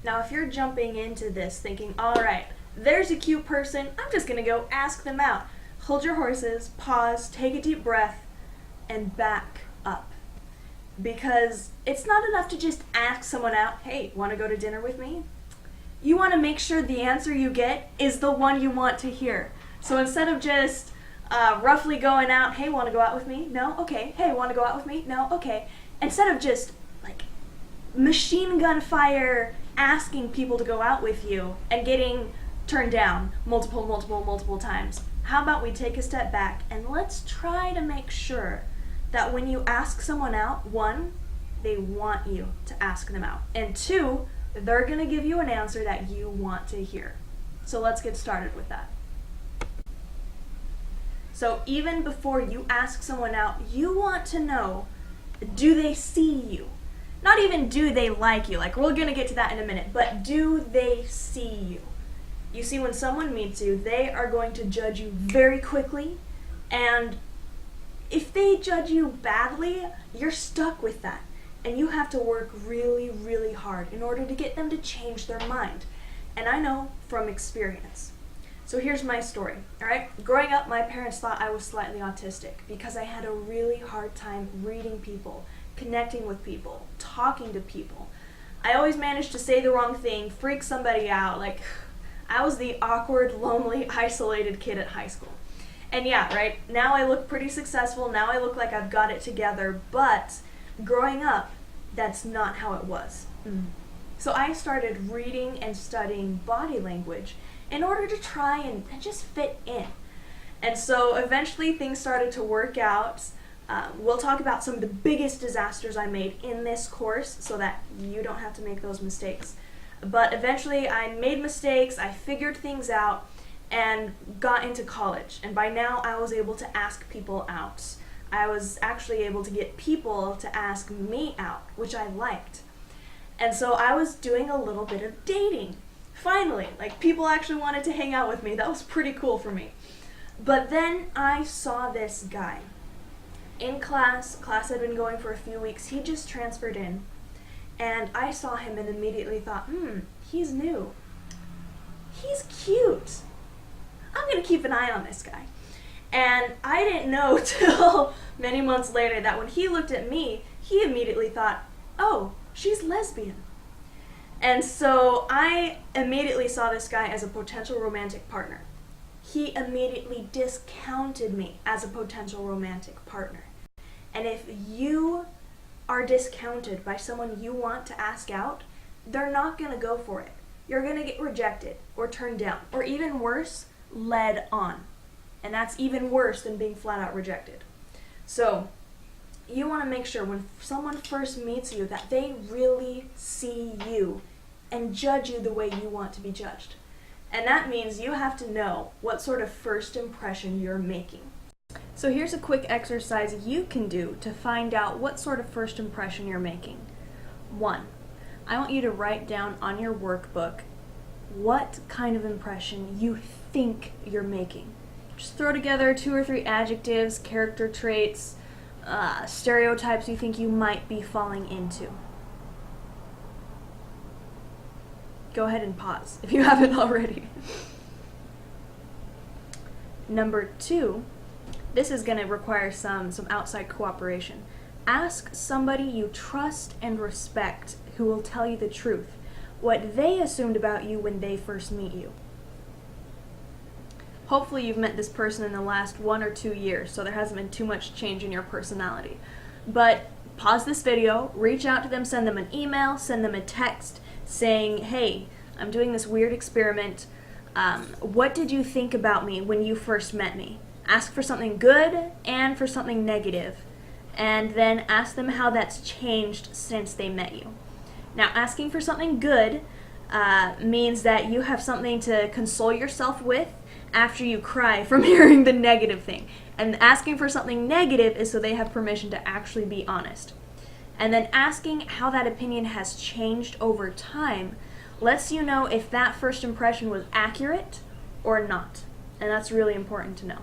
Now, if you're jumping into this thinking, all right, there's a cute person, I'm just going to go ask them out. Hold your horses, pause, take a deep breath, and back up. Because it's not enough to just ask someone out, hey, want to go to dinner with me? You want to make sure the answer you get is the one you want to hear. So instead of just roughly going out, hey, want to go out with me? No? Okay. Hey, want to go out with me? No? Okay. Instead of just like machine gun fire asking people to go out with you and getting turned down multiple times, how about we take a step back and let's try to make sure that when you ask someone out, one, they want you to ask them out, and two, they're going to give you an answer that you want to hear. So let's get started with that. So even before you ask someone out, you want to know, do they see you? Not even do they like you, like we're going to get to that in a minute, but do they see you? You see, when someone meets you, they are going to judge you very quickly, and if they judge you badly, you're stuck with that. And you have to work really hard in order to get them to change their mind. And I know from experience. So here's my story, all right? Growing up, my parents thought I was slightly autistic because I had a really hard time reading people, connecting with people, talking to people. I always managed to say the wrong thing, freak somebody out. Like, I was the awkward, lonely, isolated kid at high school. And yeah, right, now I look pretty successful, now I look like I've got it together, but growing up, that's not how it was. So I started reading and studying body language in order to try and just fit in. And so eventually things started to work out. We'll talk about some of the biggest disasters I made in this course so that you don't have to make those mistakes. But eventually I made mistakes, I figured things out, and got into college. And by now I was able to ask people out. I was actually able to get people to ask me out, which I liked. And so I was doing a little bit of dating. Finally, like people actually wanted to hang out with me. That was pretty cool for me. But then I saw this guy. In class had been going for a few weeks, he just transferred in. And I saw him and immediately thought, he's new. He's cute. I'm gonna keep an eye on this guy. And I didn't know till many months later that when he looked at me, he immediately thought, oh, she's lesbian. And so I immediately saw this guy as a potential romantic partner. He immediately discounted me as a potential romantic partner. And if you are discounted by someone you want to ask out, they're not gonna go for it. You're gonna get rejected or turned down, or even worse, led on. And that's even worse than being flat out rejected. So you want to make sure when someone first meets you that they really see you and judge you the way you want to be judged. And that means you have to know what sort of first impression you're making. So here's a quick exercise you can do to find out what sort of first impression you're making. 1, I want you to write down on your workbook what kind of impression you think you're making. Just throw together 2 or 3 adjectives, character traits, stereotypes you think you might be falling into. Go ahead and pause if you haven't already. Number 2, this is going to require some outside cooperation. Ask somebody you trust and respect who will tell you the truth, what they assumed about you when they first meet you. Hopefully you've met this person in the last 1 or 2 years, so there hasn't been too much change in your personality. But pause this video, reach out to them, send them an email, send them a text saying, hey, I'm doing this weird experiment. What did you think about me when you first met me? Ask for something good and for something negative, and then ask them how that's changed since they met you. Now, asking for something good means that you have something to console yourself with after you cry from hearing the negative thing. And asking for something negative is so they have permission to actually be honest. And then asking how that opinion has changed over time lets you know if that first impression was accurate or not. And that's really important to know.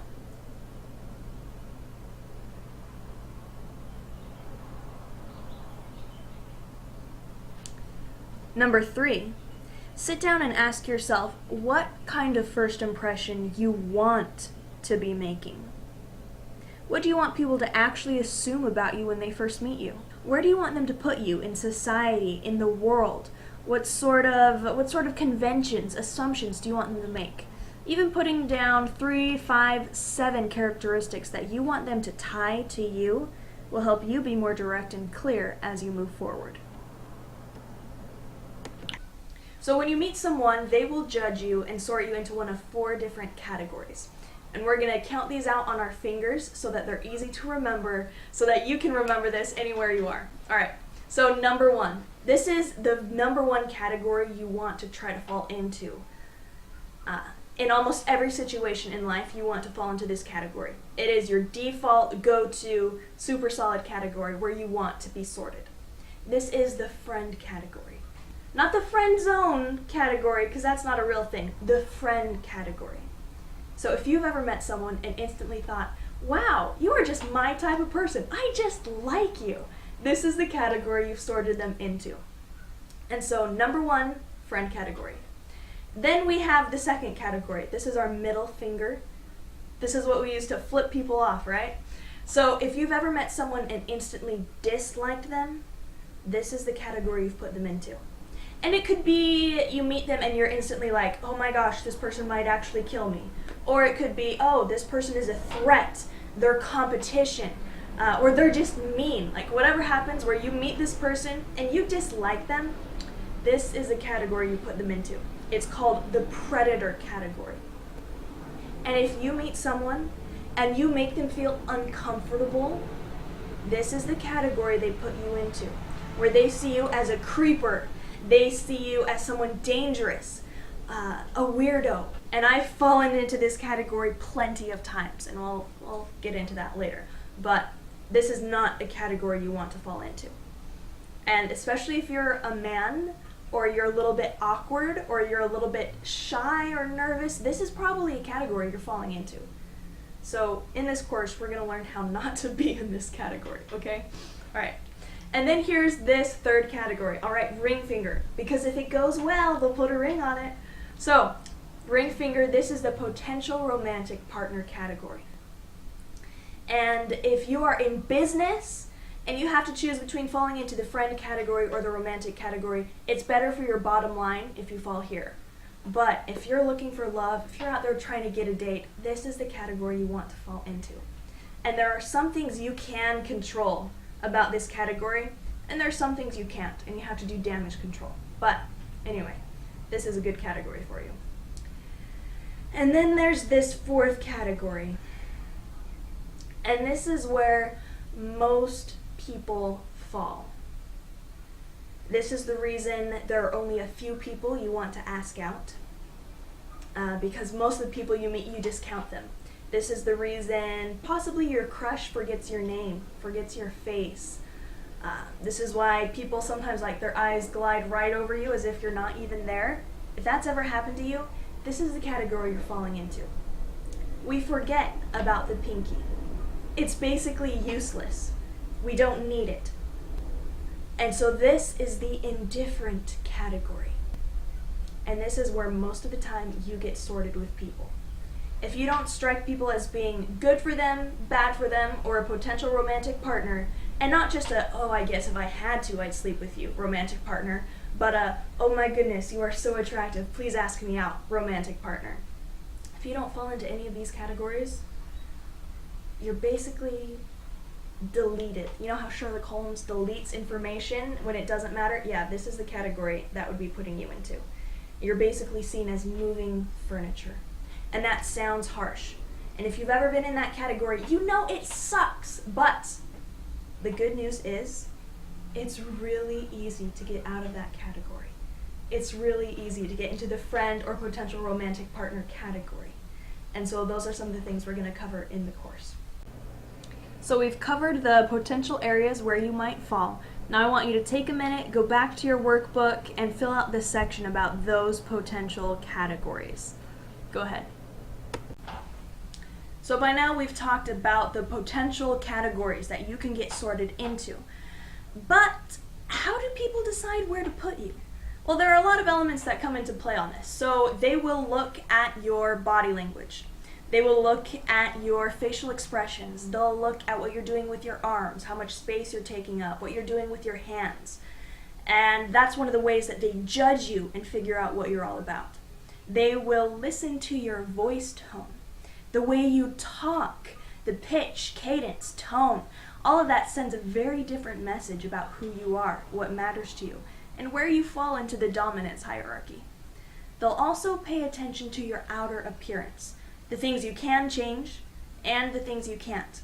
Number 3, Sit down and ask yourself what kind of first impression you want to be making. What do you want people to actually assume about you when they first meet you? Where do you want them to put you in society, in the world? What sort of conventions, assumptions do you want them to make? Even putting down 3, 5, 7 characteristics that you want them to tie to you will help you be more direct and clear as you move forward. So when you meet someone, they will judge you and sort you into one of 4 different categories. And we're going to count these out on our fingers so that they're easy to remember, so that you can remember this anywhere you are. All right, so number 1. This is the number 1 category you want to try to fall into. In almost every situation in life, you want to fall into this category. It is your default, go-to, super solid category where you want to be sorted. This is the friend category. Not the friend zone category, because that's not a real thing. The friend category. So if you've ever met someone and instantly thought, wow, you are just my type of person. I just like you. This is the category you've sorted them into. And so number 1, friend category. Then we have the second category. This is our middle finger. This is what we use to flip people off, right? So if you've ever met someone and instantly disliked them, this is the category you've put them into. And it could be you meet them and you're instantly like, oh my gosh, this person might actually kill me. Or it could be, oh, this person is a threat, they're competition, or they're just mean. Like whatever happens where you meet this person and you dislike them, this is the category you put them into. It's called the predator category. And if you meet someone and you make them feel uncomfortable, this is the category they put you into, where they see you as a creeper. They see you as someone dangerous, a weirdo. And I've fallen into this category plenty of times, and we'll get into that later. But this is not a category you want to fall into. And especially if you're a man, or you're a little bit awkward, or you're a little bit shy or nervous, this is probably a category you're falling into. So in this course, we're going to learn how not to be in this category, okay? All right. And then here's this third category. All right, ring finger. Because if it goes well, they'll put a ring on it. So, ring finger, this is the potential romantic partner category. And if you are in business and you have to choose between falling into the friend category or the romantic category, it's better for your bottom line if you fall here. But if you're looking for love, if you're out there trying to get a date, this is the category you want to fall into. And there are some things you can control about this category, and there are some things you can't, and you have to do damage control. But anyway, this is a good category for you. And then there's this 4th category. And this is where most people fall. This is the reason there are only a few people you want to ask out, because most of the people you meet, you discount them. This is the reason possibly your crush forgets your name, forgets your face. This is why people sometimes like their eyes glide right over you as if you're not even there. If that's ever happened to you, this is the category you're falling into. We forget about the pinky. It's basically useless. We don't need it. And so this is the indifferent category. And this is where most of the time you get sorted with people. If you don't strike people as being good for them, bad for them, or a potential romantic partner, and not just a, oh, I guess if I had to, I'd sleep with you, romantic partner, but a, oh my goodness, you are so attractive, please ask me out, romantic partner. If you don't fall into any of these categories, you're basically deleted. You know how Sherlock Holmes deletes information when it doesn't matter? Yeah, this is the category that would be putting you into. You're basically seen as moving furniture. And that sounds harsh. And if you've ever been in that category, you know it sucks. But the good news is, it's really easy to get out of that category. It's really easy to get into the friend or potential romantic partner category. And so those are some of the things we're going to cover in the course. So we've covered the potential areas where you might fall. Now I want you to take a minute, go back to your workbook, and fill out this section about those potential categories. Go ahead. So by now we've talked about the potential categories that you can get sorted into. But how do people decide where to put you? Well, there are a lot of elements that come into play on this. So they will look at your body language. They will look at your facial expressions. They'll look at what you're doing with your arms, how much space you're taking up, what you're doing with your hands. And that's one of the ways that they judge you and figure out what you're all about. They will listen to your voice tone, the way you talk, the pitch, cadence, tone. All of that sends a very different message about who you are, what matters to you, and where you fall into the dominance hierarchy. They'll also pay attention to your outer appearance, the things you can change and the things you can't.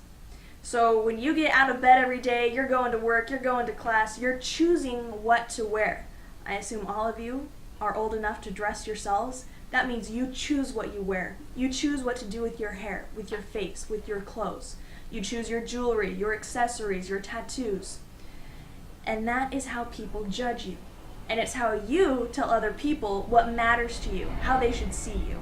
So when you get out of bed every day, you're going to work, you're going to class, you're choosing what to wear. I assume all of you are old enough to dress yourselves. That means you choose what you wear. You choose what to do with your hair, with your face, with your clothes. You choose your jewelry, your accessories, your tattoos. And that is how people judge you. And it's how you tell other people what matters to you, how they should see you.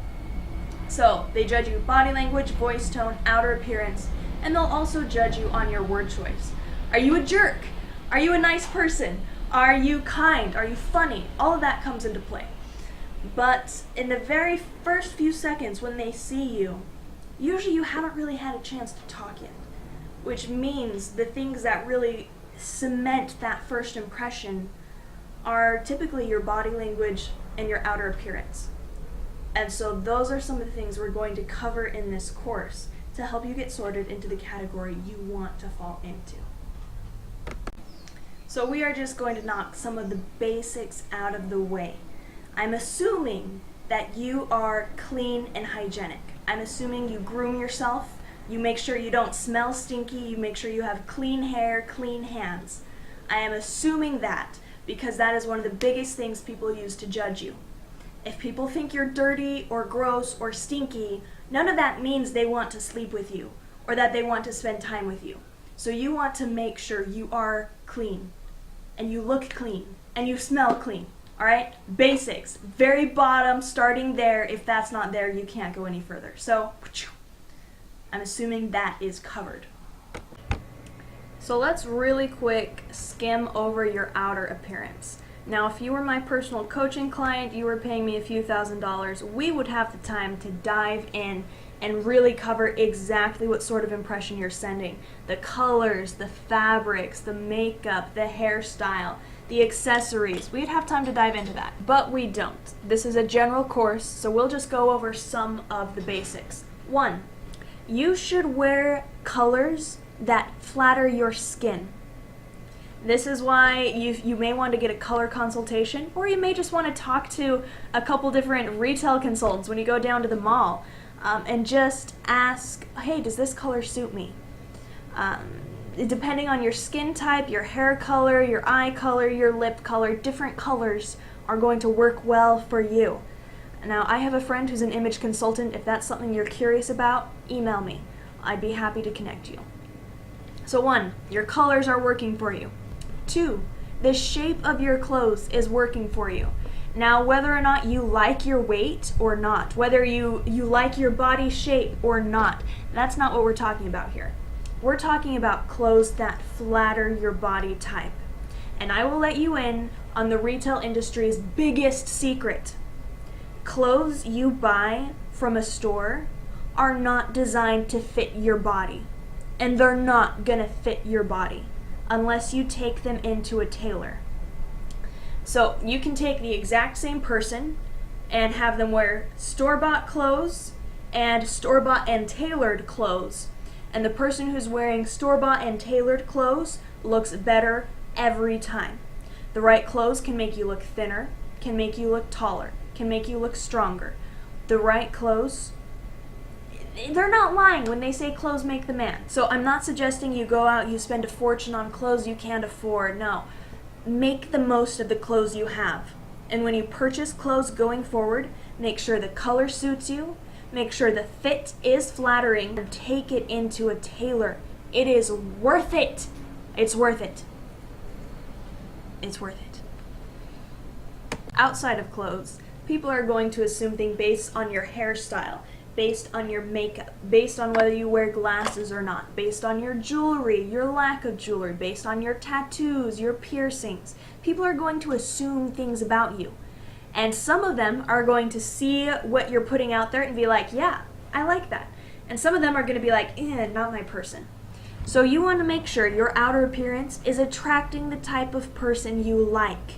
So they judge you body language, voice tone, outer appearance, and they'll also judge you on your word choice. Are you a jerk? Are you a nice person? Are you kind? Are you funny? All of that comes into play. But in the very first few seconds when they see you, usually you haven't really had a chance to talk yet, which means the things that really cement that first impression are typically your body language and your outer appearance. And so those are some of the things we're going to cover in this course to help you get sorted into the category you want to fall into. So we are just going to knock some of the basics out of the way. I'm assuming that you are clean and hygienic. I'm assuming you groom yourself, you make sure you don't smell stinky, you make sure you have clean hair, clean hands. I am assuming that because that is one of the biggest things people use to judge you. If people think you're dirty or gross or stinky, none of that means they want to sleep with you or that they want to spend time with you. So you want to make sure you are clean and you look clean and you smell clean. All right? Basics. Very bottom, starting there. If that's not there, you can't go any further. So I'm assuming that is covered. So let's really quick skim over your outer appearance. Now, if you were my personal coaching client, you were paying me a few $1,000s, we would have the time to dive in and really cover exactly what sort of impression you're sending. The colors, the fabrics, the makeup, the hairstyle, the accessories. We'd have time to dive into that, but we don't. This is a general course, so we'll just go over some of the basics. 1, you should wear colors that flatter your skin. This is why you may want to get a color consultation, or you may just want to talk to a couple different retail consultants when you go down to the mall and just ask, hey, does this color suit me? Depending on your skin type, your hair color, your eye color, your lip color, different colors are going to work well for you. Now, I have a friend who's an image consultant. If that's something you're curious about, email me. I'd be happy to connect you. So 1, your colors are working for you. 2, the shape of your clothes is working for you. Now, whether or not you like your weight or not, whether you like your body shape or not, that's not what we're talking about here. We're talking about clothes that flatter your body type. And I will let you in on the retail industry's biggest secret. Clothes you buy from a store are not designed to fit your body. And they're not gonna fit your body unless you take them into a tailor. So you can take the exact same person and have them wear store-bought clothes and store-bought and tailored clothes. And the person who's wearing store-bought and tailored clothes looks better every time. The right clothes can make you look thinner, can make you look taller, can make you look stronger. The right clothes, they're not lying when they say clothes make the man. So I'm not suggesting you go out, you spend a fortune on clothes you can't afford. No. Make the most of the clothes you have. And when you purchase clothes going forward, make sure the color suits you, make sure the fit is flattering, and take it into a tailor. It is worth it. It's worth it. It's worth it. Outside of clothes, people are going to assume things based on your hairstyle. based on your makeup, based on whether you wear glasses or not, based on your jewelry, your lack of jewelry, based on your tattoos, your piercings. People are going to assume things about you. And some of them are going to see what you're putting out there and be like, yeah, I like that. And some of them are going to be like, not my person. So you want to make sure your outer appearance is attracting the type of person you like.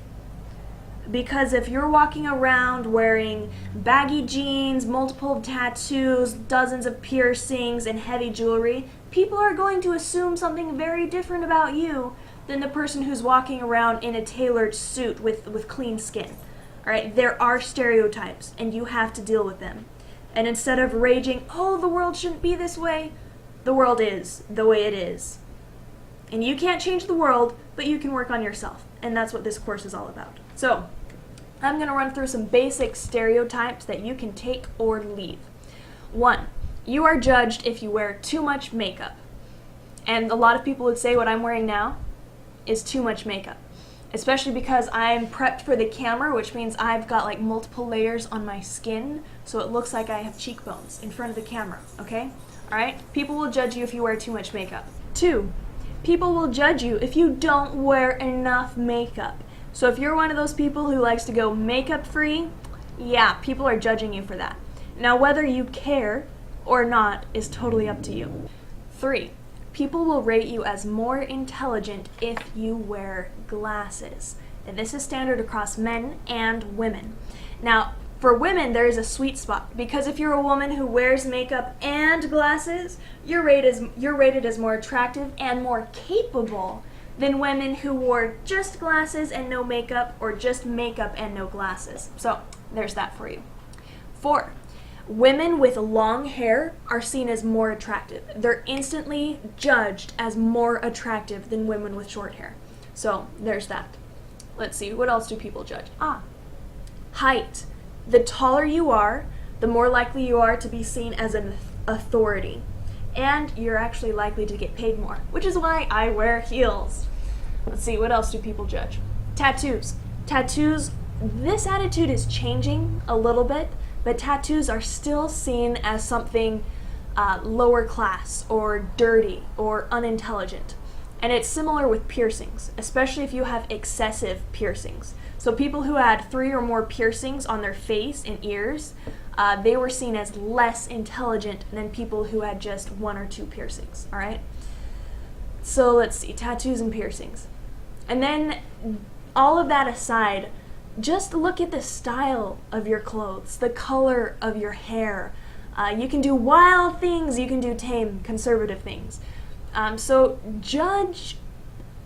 Because if you're walking around wearing baggy jeans, multiple tattoos, dozens of piercings, and heavy jewelry, people are going to assume something very different about you than the person who's walking around in a tailored suit with clean skin. All right, there are stereotypes, and you have to deal with them. And instead of raging, oh, the world shouldn't be this way, the world is the way it is. And you can't change the world, but you can work on yourself. And that's what this course is all about. So, I'm going to run through some basic stereotypes that you can take or leave. 1, you are judged if you wear too much makeup. And a lot of people would say what I'm wearing now is too much makeup. Especially because I'm prepped for the camera, which means I've got like multiple layers on my skin, so it looks like I have cheekbones in front of the camera, okay? Alright? People will judge you if you wear too much makeup. 2, people will judge you if you don't wear enough makeup. So if you're one of those people who likes to go makeup free, yeah, people are judging you for that. Now whether you care or not is totally up to you. 3, people will rate you as more intelligent if you wear glasses. And this is standard across men and women. Now, for women, there is a sweet spot, because if you're a woman who wears makeup and glasses, you're rated as more attractive and more capable than women who wore just glasses and no makeup, or just makeup and no glasses. So, there's that for you. 4, women with long hair are seen as more attractive. They're instantly judged as more attractive than women with short hair. So, there's that. Let's see, what else do people judge? Height. The taller you are, the more likely you are to be seen as an authority. And you're actually likely to get paid more, which is why I wear heels. Let's see, what else do people judge? Tattoos. Tattoos, this attitude is changing a little bit, but tattoos are still seen as something lower class or dirty or unintelligent. And it's similar with piercings, especially if you have excessive piercings. So people who had 3 or more piercings on their face and ears, they were seen as less intelligent than people who had just 1 or 2 piercings, all right? So let's see, tattoos and piercings. And then, all of that aside, just look at the style of your clothes, the color of your hair. You can do wild things, you can do tame, conservative things. So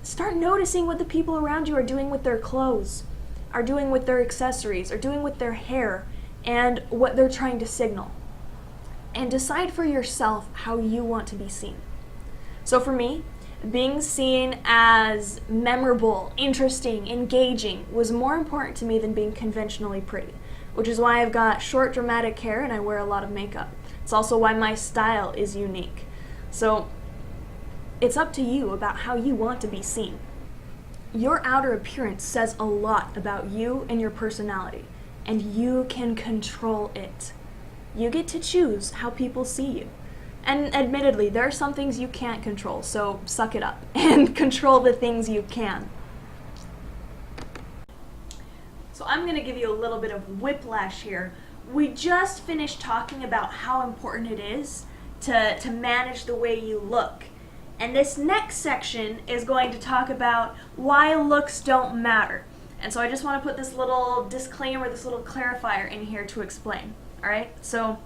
start noticing what the people around you are doing with their clothes, are doing with their accessories, are doing with their hair, and what they're trying to signal. And decide for yourself how you want to be seen. So for me, being seen as memorable, interesting, engaging was more important to me than being conventionally pretty, which is why I've got short, dramatic hair and I wear a lot of makeup. It's also why my style is unique. So it's up to you about how you want to be seen. Your outer appearance says a lot about you and your personality, and you can control it. You get to choose how people see you. And admittedly, there are some things you can't control, so suck it up and control the things you can. So I'm going to give you a little bit of whiplash here. We just finished talking about how important it is to manage the way you look. And this next section is going to talk about why looks don't matter. And so I just want to put this little disclaimer, this little clarifier in here to explain. Alright? So,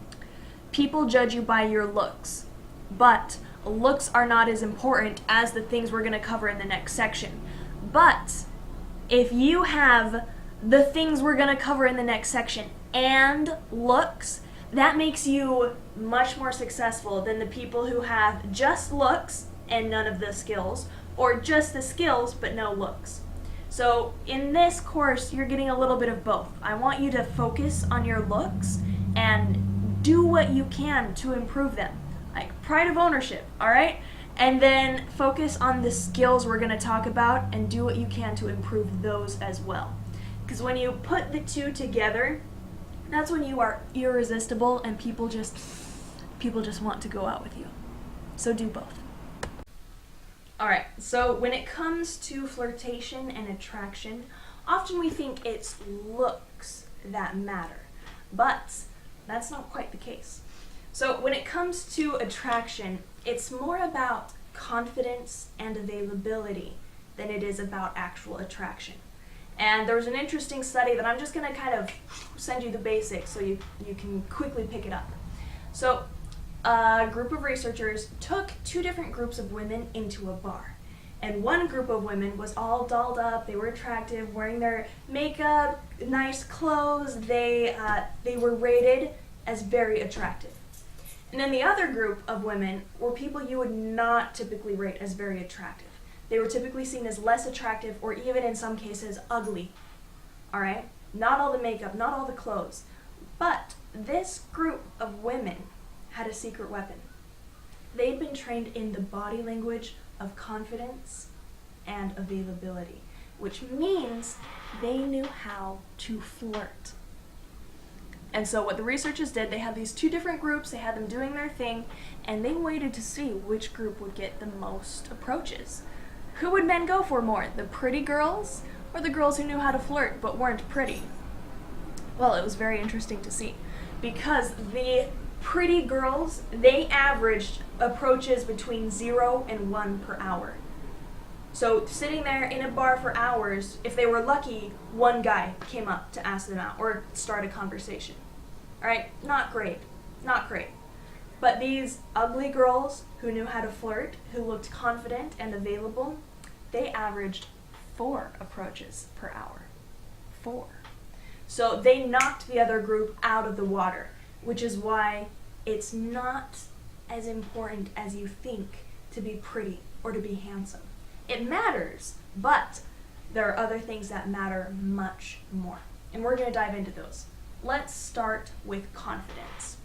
people judge you by your looks, but looks are not as important as the things we're going to cover in the next section. But if you have the things we're going to cover in the next section and looks, that makes you much more successful than the people who have just looks and none of the skills, or just the skills but no looks. So in this course, you're getting a little bit of both. I want you to focus on your looks and do what you can to improve them. Like pride of ownership, all right? And then focus on the skills we're going to talk about and do what you can to improve those as well. Because when you put the two together, That's when you are irresistible and people just want to go out with you. So do both. Alright, so when it comes to flirtation and attraction, often we think it's looks that matter, but that's not quite the case. So when it comes to attraction, it's more about confidence and availability than it is about actual attraction. And there was an interesting study that I'm just going to kind of send you the basics so you can quickly pick it up. So a group of researchers took two different groups of women into a bar. And one group of women was all dolled up, they were attractive, wearing their makeup, nice clothes, they were rated as very attractive. And then the other group of women were people you would not typically rate as very attractive. They were typically seen as less attractive or even in some cases ugly. Alright? Not all the makeup, not all the clothes. But this group of women had a secret weapon. They'd been trained in the body language of confidence and availability, which means they knew how to flirt. And so what the researchers did, they had these two different groups, they had them doing their thing, and they waited to see which group would get the most approaches. Who would men go for more, the pretty girls or the girls who knew how to flirt but weren't pretty? Well, it was very interesting to see, because the pretty girls, they averaged approaches between 0 and 1 per hour. So sitting there in a bar for hours, if they were lucky, one guy came up to ask them out or start a conversation. Alright, not great, not great. But these ugly girls who knew how to flirt, who looked confident and available, they averaged 4 approaches per hour. 4. So they knocked the other group out of the water, which is why it's not as important as you think to be pretty or to be handsome. It matters, but there are other things that matter much more. And we're going to dive into those. Let's start with confidence.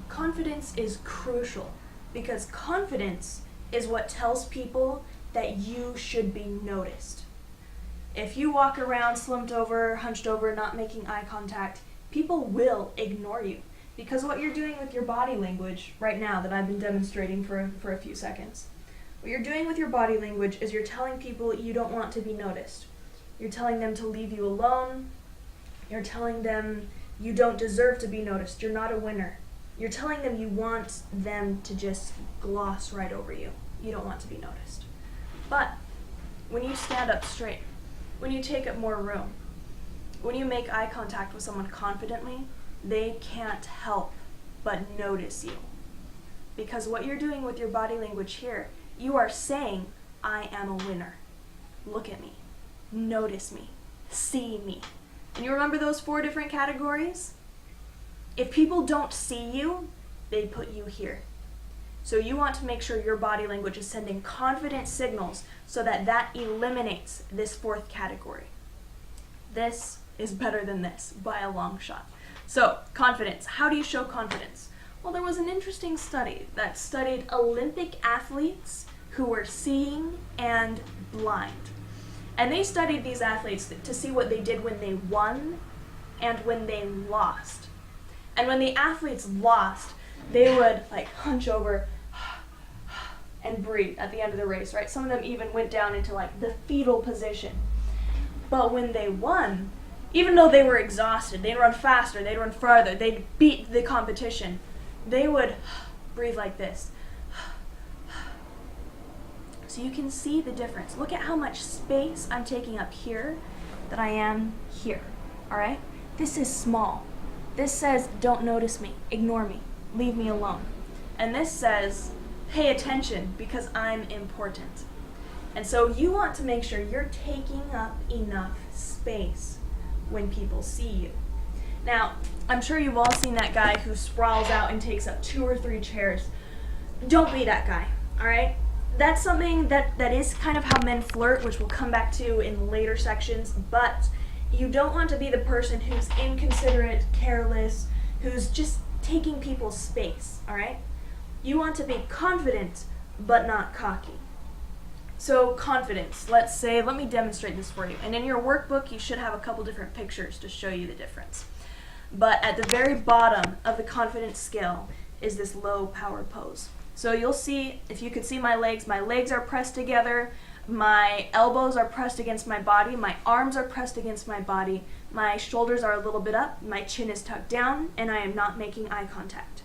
Confidence is crucial because confidence is what tells people that you should be noticed. If you walk around slumped over, hunched over, not making eye contact, people will ignore you because what you're doing with your body language right now that I've been demonstrating for a few seconds, what you're doing with your body language is you're telling people you don't want to be noticed. You're telling them to leave you alone. You're telling them you don't deserve to be noticed. You're not a winner. You're telling them you want them to just gloss right over you. You don't want to be noticed. But when you stand up straight, when you take up more room, when you make eye contact with someone confidently, they can't help but notice you. Because what you're doing with your body language here, you are saying, I am a winner. Look at me. Notice me. See me. And you remember those 4 different categories? If people don't see you, they put you here. So you want to make sure your body language is sending confident signals so that that eliminates this 4th category. This is better than this by a long shot. So, confidence. How do you show confidence? Well, there was an interesting study that studied Olympic athletes who were seeing and blind. And they studied these athletes to see what they did when they won and when they lost. And when the athletes lost, they would hunch over and breathe at the end of the race, right? Some of them even went down into the fetal position. But when they won, even though they were exhausted, they'd run faster, they'd run farther, they'd beat the competition, they would breathe like this. So you can see the difference. Look at how much space I'm taking up here that I am here, all right? This is small. This says, don't notice me, ignore me, leave me alone. And this says, pay attention because I'm important. And so you want to make sure you're taking up enough space when people see you. Now, I'm sure you've all seen that guy who sprawls out and takes up 2 or 3 chairs. Don't be that guy, all right? That's something that is kind of how men flirt, which we'll come back to in later sections, but you don't want to be the person who's inconsiderate, careless, who's just taking people's space, all right? You want to be confident, but not cocky. So confidence, let me demonstrate this for you. And in your workbook, you should have a couple different pictures to show you the difference. But at the very bottom of the confidence scale is this low power pose. So you'll see, if you could see my legs are pressed together, my elbows are pressed against my body, my arms are pressed against my body, my shoulders are a little bit up, my chin is tucked down, and I am not making eye contact.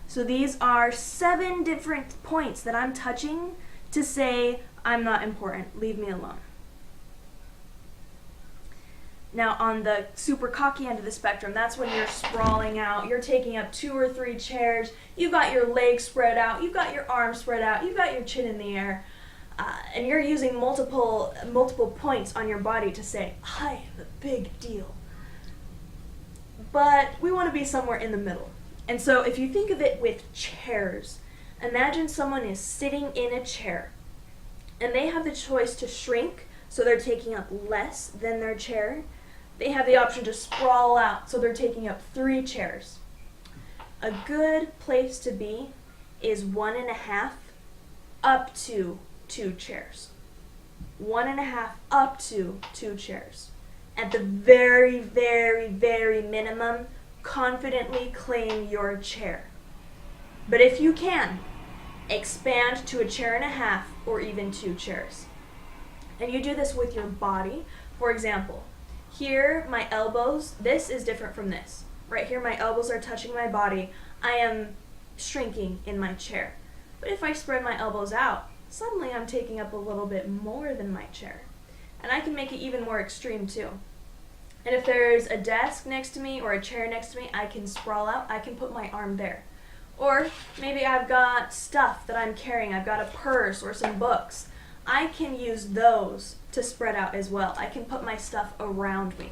So these are 7 different points that I'm touching to say, I'm not important, leave me alone. Now on the super cocky end of the spectrum, that's when you're sprawling out, you're taking up 2 or 3 chairs, you've got your legs spread out, you've got your arms spread out, you've got your chin in the air, and you're using multiple points on your body to say, I am a big deal. But we want to be somewhere in the middle. And so if you think of it with chairs, imagine someone is sitting in a chair, and they have the choice to shrink, so they're taking up less than their chair. They have the option to sprawl out, so they're taking up 3 chairs. A good place to be is 1.5 up to 2 chairs. 1.5 up to 2 chairs. At the very, very, very minimum, confidently claim your chair. But if you can, expand to 1.5 chairs or even 2 chairs. And you do this with your body. For example, here my elbows, this is different from this. Right here my elbows are touching my body. I am shrinking in my chair. But if I spread my elbows out, suddenly I'm taking up a little bit more than my chair. And I can make it even more extreme too. And if there's a desk next to me or a chair next to me, I can sprawl out, I can put my arm there. Or maybe I've got stuff that I'm carrying, I've got a purse or some books. I can use those to spread out as well. I can put my stuff around me.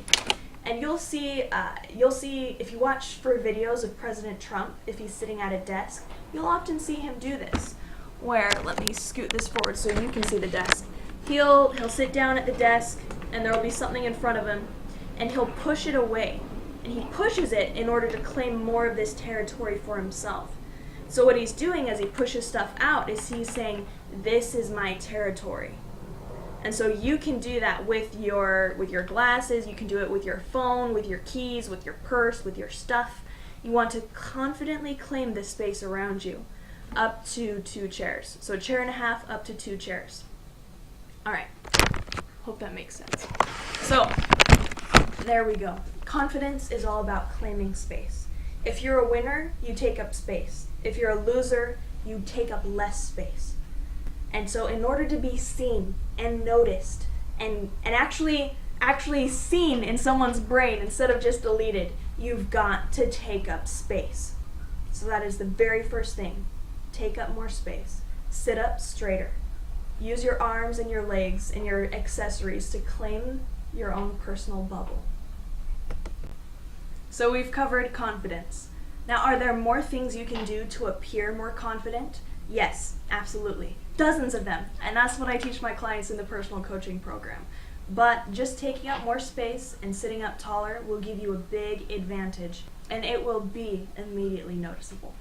And you'll see if you watch for videos of President Trump, if he's sitting at a desk, you'll often see him do this. Where, let me scoot this forward so you can see the desk. He'll sit down at the desk and there will be something in front of him and he'll push it away. And he pushes it in order to claim more of this territory for himself. So what he's doing as he pushes stuff out is he's saying, this is my territory. And so you can do that with your glasses, you can do it with your phone, with your keys, with your purse, with your stuff. You want to confidently claim the space around you, up to 2 chairs. So 1.5 chairs up to 2 chairs. All right, hope that makes sense. So there we go. Confidence is all about claiming space. If you're a winner, you take up space. If you're a loser, you take up less space. And so in order to be seen and noticed and actually seen in someone's brain instead of just deleted, you've got to take up space. So that is the very first thing. Take up more space. Sit up straighter. Use your arms and your legs and your accessories to claim your own personal bubble. So we've covered confidence. Now, are there more things you can do to appear more confident? Yes, absolutely. Dozens of them. And that's what I teach my clients in the personal coaching program. But just taking up more space and sitting up taller will give you a big advantage, and it will be immediately noticeable.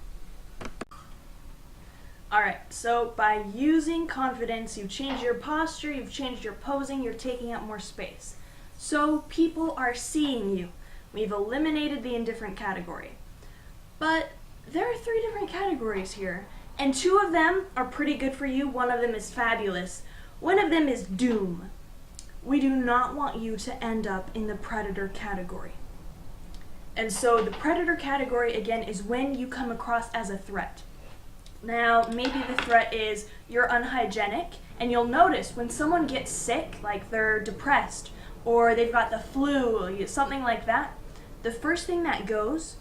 Alright, so by using confidence, you've changed your posture, you've changed your posing, you're taking up more space. So people are seeing you. We've eliminated the indifferent category. But there are 3 different categories here, and 2 of them are pretty good for you. 1 of them is fabulous. 1 of them is doom. We do not want you to end up in the predator category. And so the predator category, again, is when you come across as a threat. Now, maybe the threat is you're unhygienic, and you'll notice when someone gets sick, like they're depressed, or they've got the flu, something like that, the first thing that goes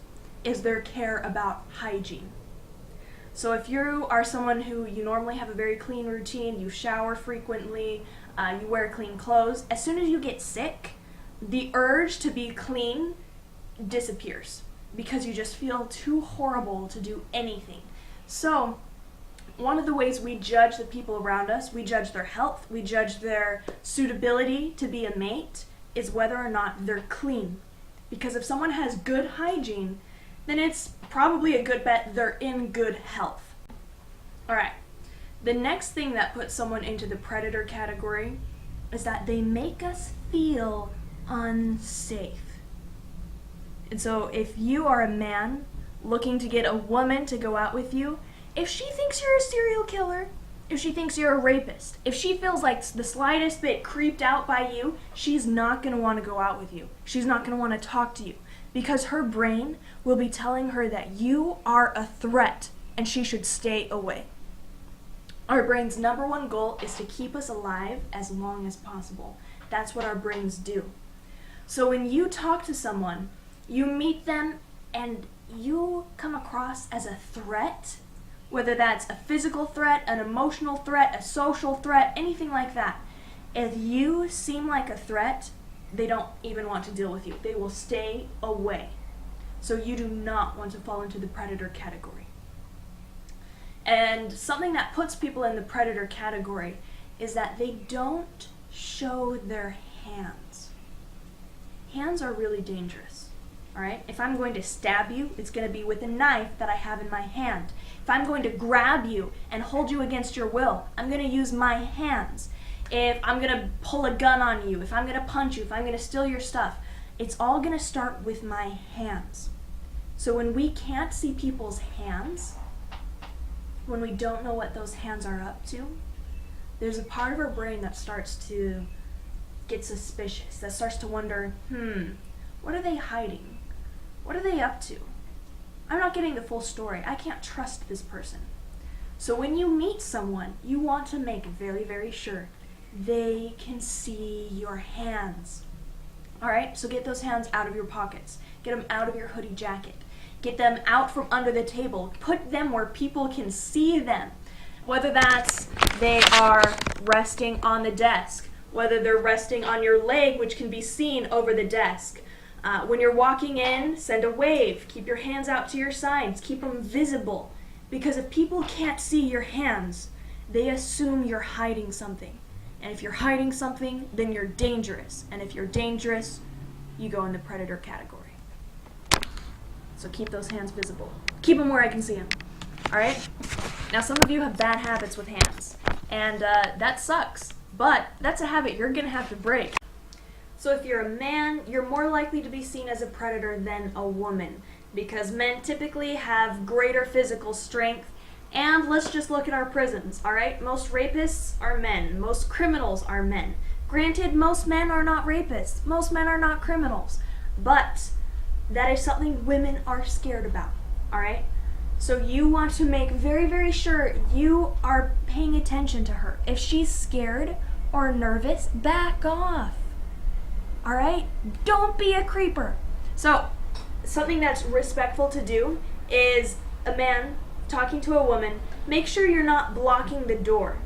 is their care about hygiene. So if you are someone who you normally have a very clean routine, you shower frequently, you wear clean clothes, as soon as you get sick, the urge to be clean disappears because you just feel too horrible to do anything. So one of the ways we judge the people around us, we judge their health, we judge their suitability to be a mate, is whether or not they're clean. Because if someone has good hygiene, then it's probably a good bet they're in good health. Alright, The next thing that puts someone into the predator category is that they make us feel unsafe. And so if you are a man looking to get a woman to go out with you, if she thinks you're a serial killer, if she thinks you're a rapist, if she feels like the slightest bit creeped out by you, she's not going to want to go out with you. She's not going to want to talk to you because her brain will be telling her that you are a threat and she should stay away. Our brain's number one goal is to keep us alive as long as possible. That's what our brains do. So when you talk to someone, you meet them and you come across as a threat, whether that's a physical threat, an emotional threat, a social threat, anything like that. If you seem like a threat, they don't even want to deal with you. They will stay away. So you do not want to fall into the predator category. And something that puts people in the predator category is that they don't show their hands. Hands are really dangerous. All right? If I'm going to stab you, it's going to be with a knife that I have in my hand. If I'm going to grab you and hold you against your will, I'm going to use my hands. If I'm going to pull a gun on you, if I'm going to punch you, if I'm going to steal your stuff, it's all going to start with my hands. So when we can't see people's hands, when we don't know what those hands are up to, there's a part of our brain that starts to get suspicious, that starts to wonder, what are they hiding? What are they up to? I'm not getting the full story. I can't trust this person. So when you meet someone, you want to make very, very sure they can see your hands. All right, so get those hands out of your pockets. Get them out of your hoodie jacket. Get them out from under the table. Put them where people can see them. Whether that's they are resting on the desk, whether they're resting on your leg, which can be seen over the desk. When you're walking in, send a wave. Keep your hands out to your sides. Keep them visible. Because if people can't see your hands, they assume you're hiding something. And if you're hiding something, then you're dangerous. And if you're dangerous, you go in the predator category. So keep those hands visible. Keep them where I can see them. All right? Now, some of you have bad habits with hands. And that sucks. But that's a habit you're going to have to break. So if you're a man, you're more likely to be seen as a predator than a woman, because men typically have greater physical strength. And let's just look at our prisons, all right? Most rapists are men. Most criminals are men. Granted, most men are not rapists. Most men are not criminals. But that is something women are scared about, all right? So you want to make very, very sure you are paying attention to her. If she's scared or nervous, back off. All right? Don't be a creeper. So something that's respectful to do is a man talking to a woman, make sure you're not blocking the door.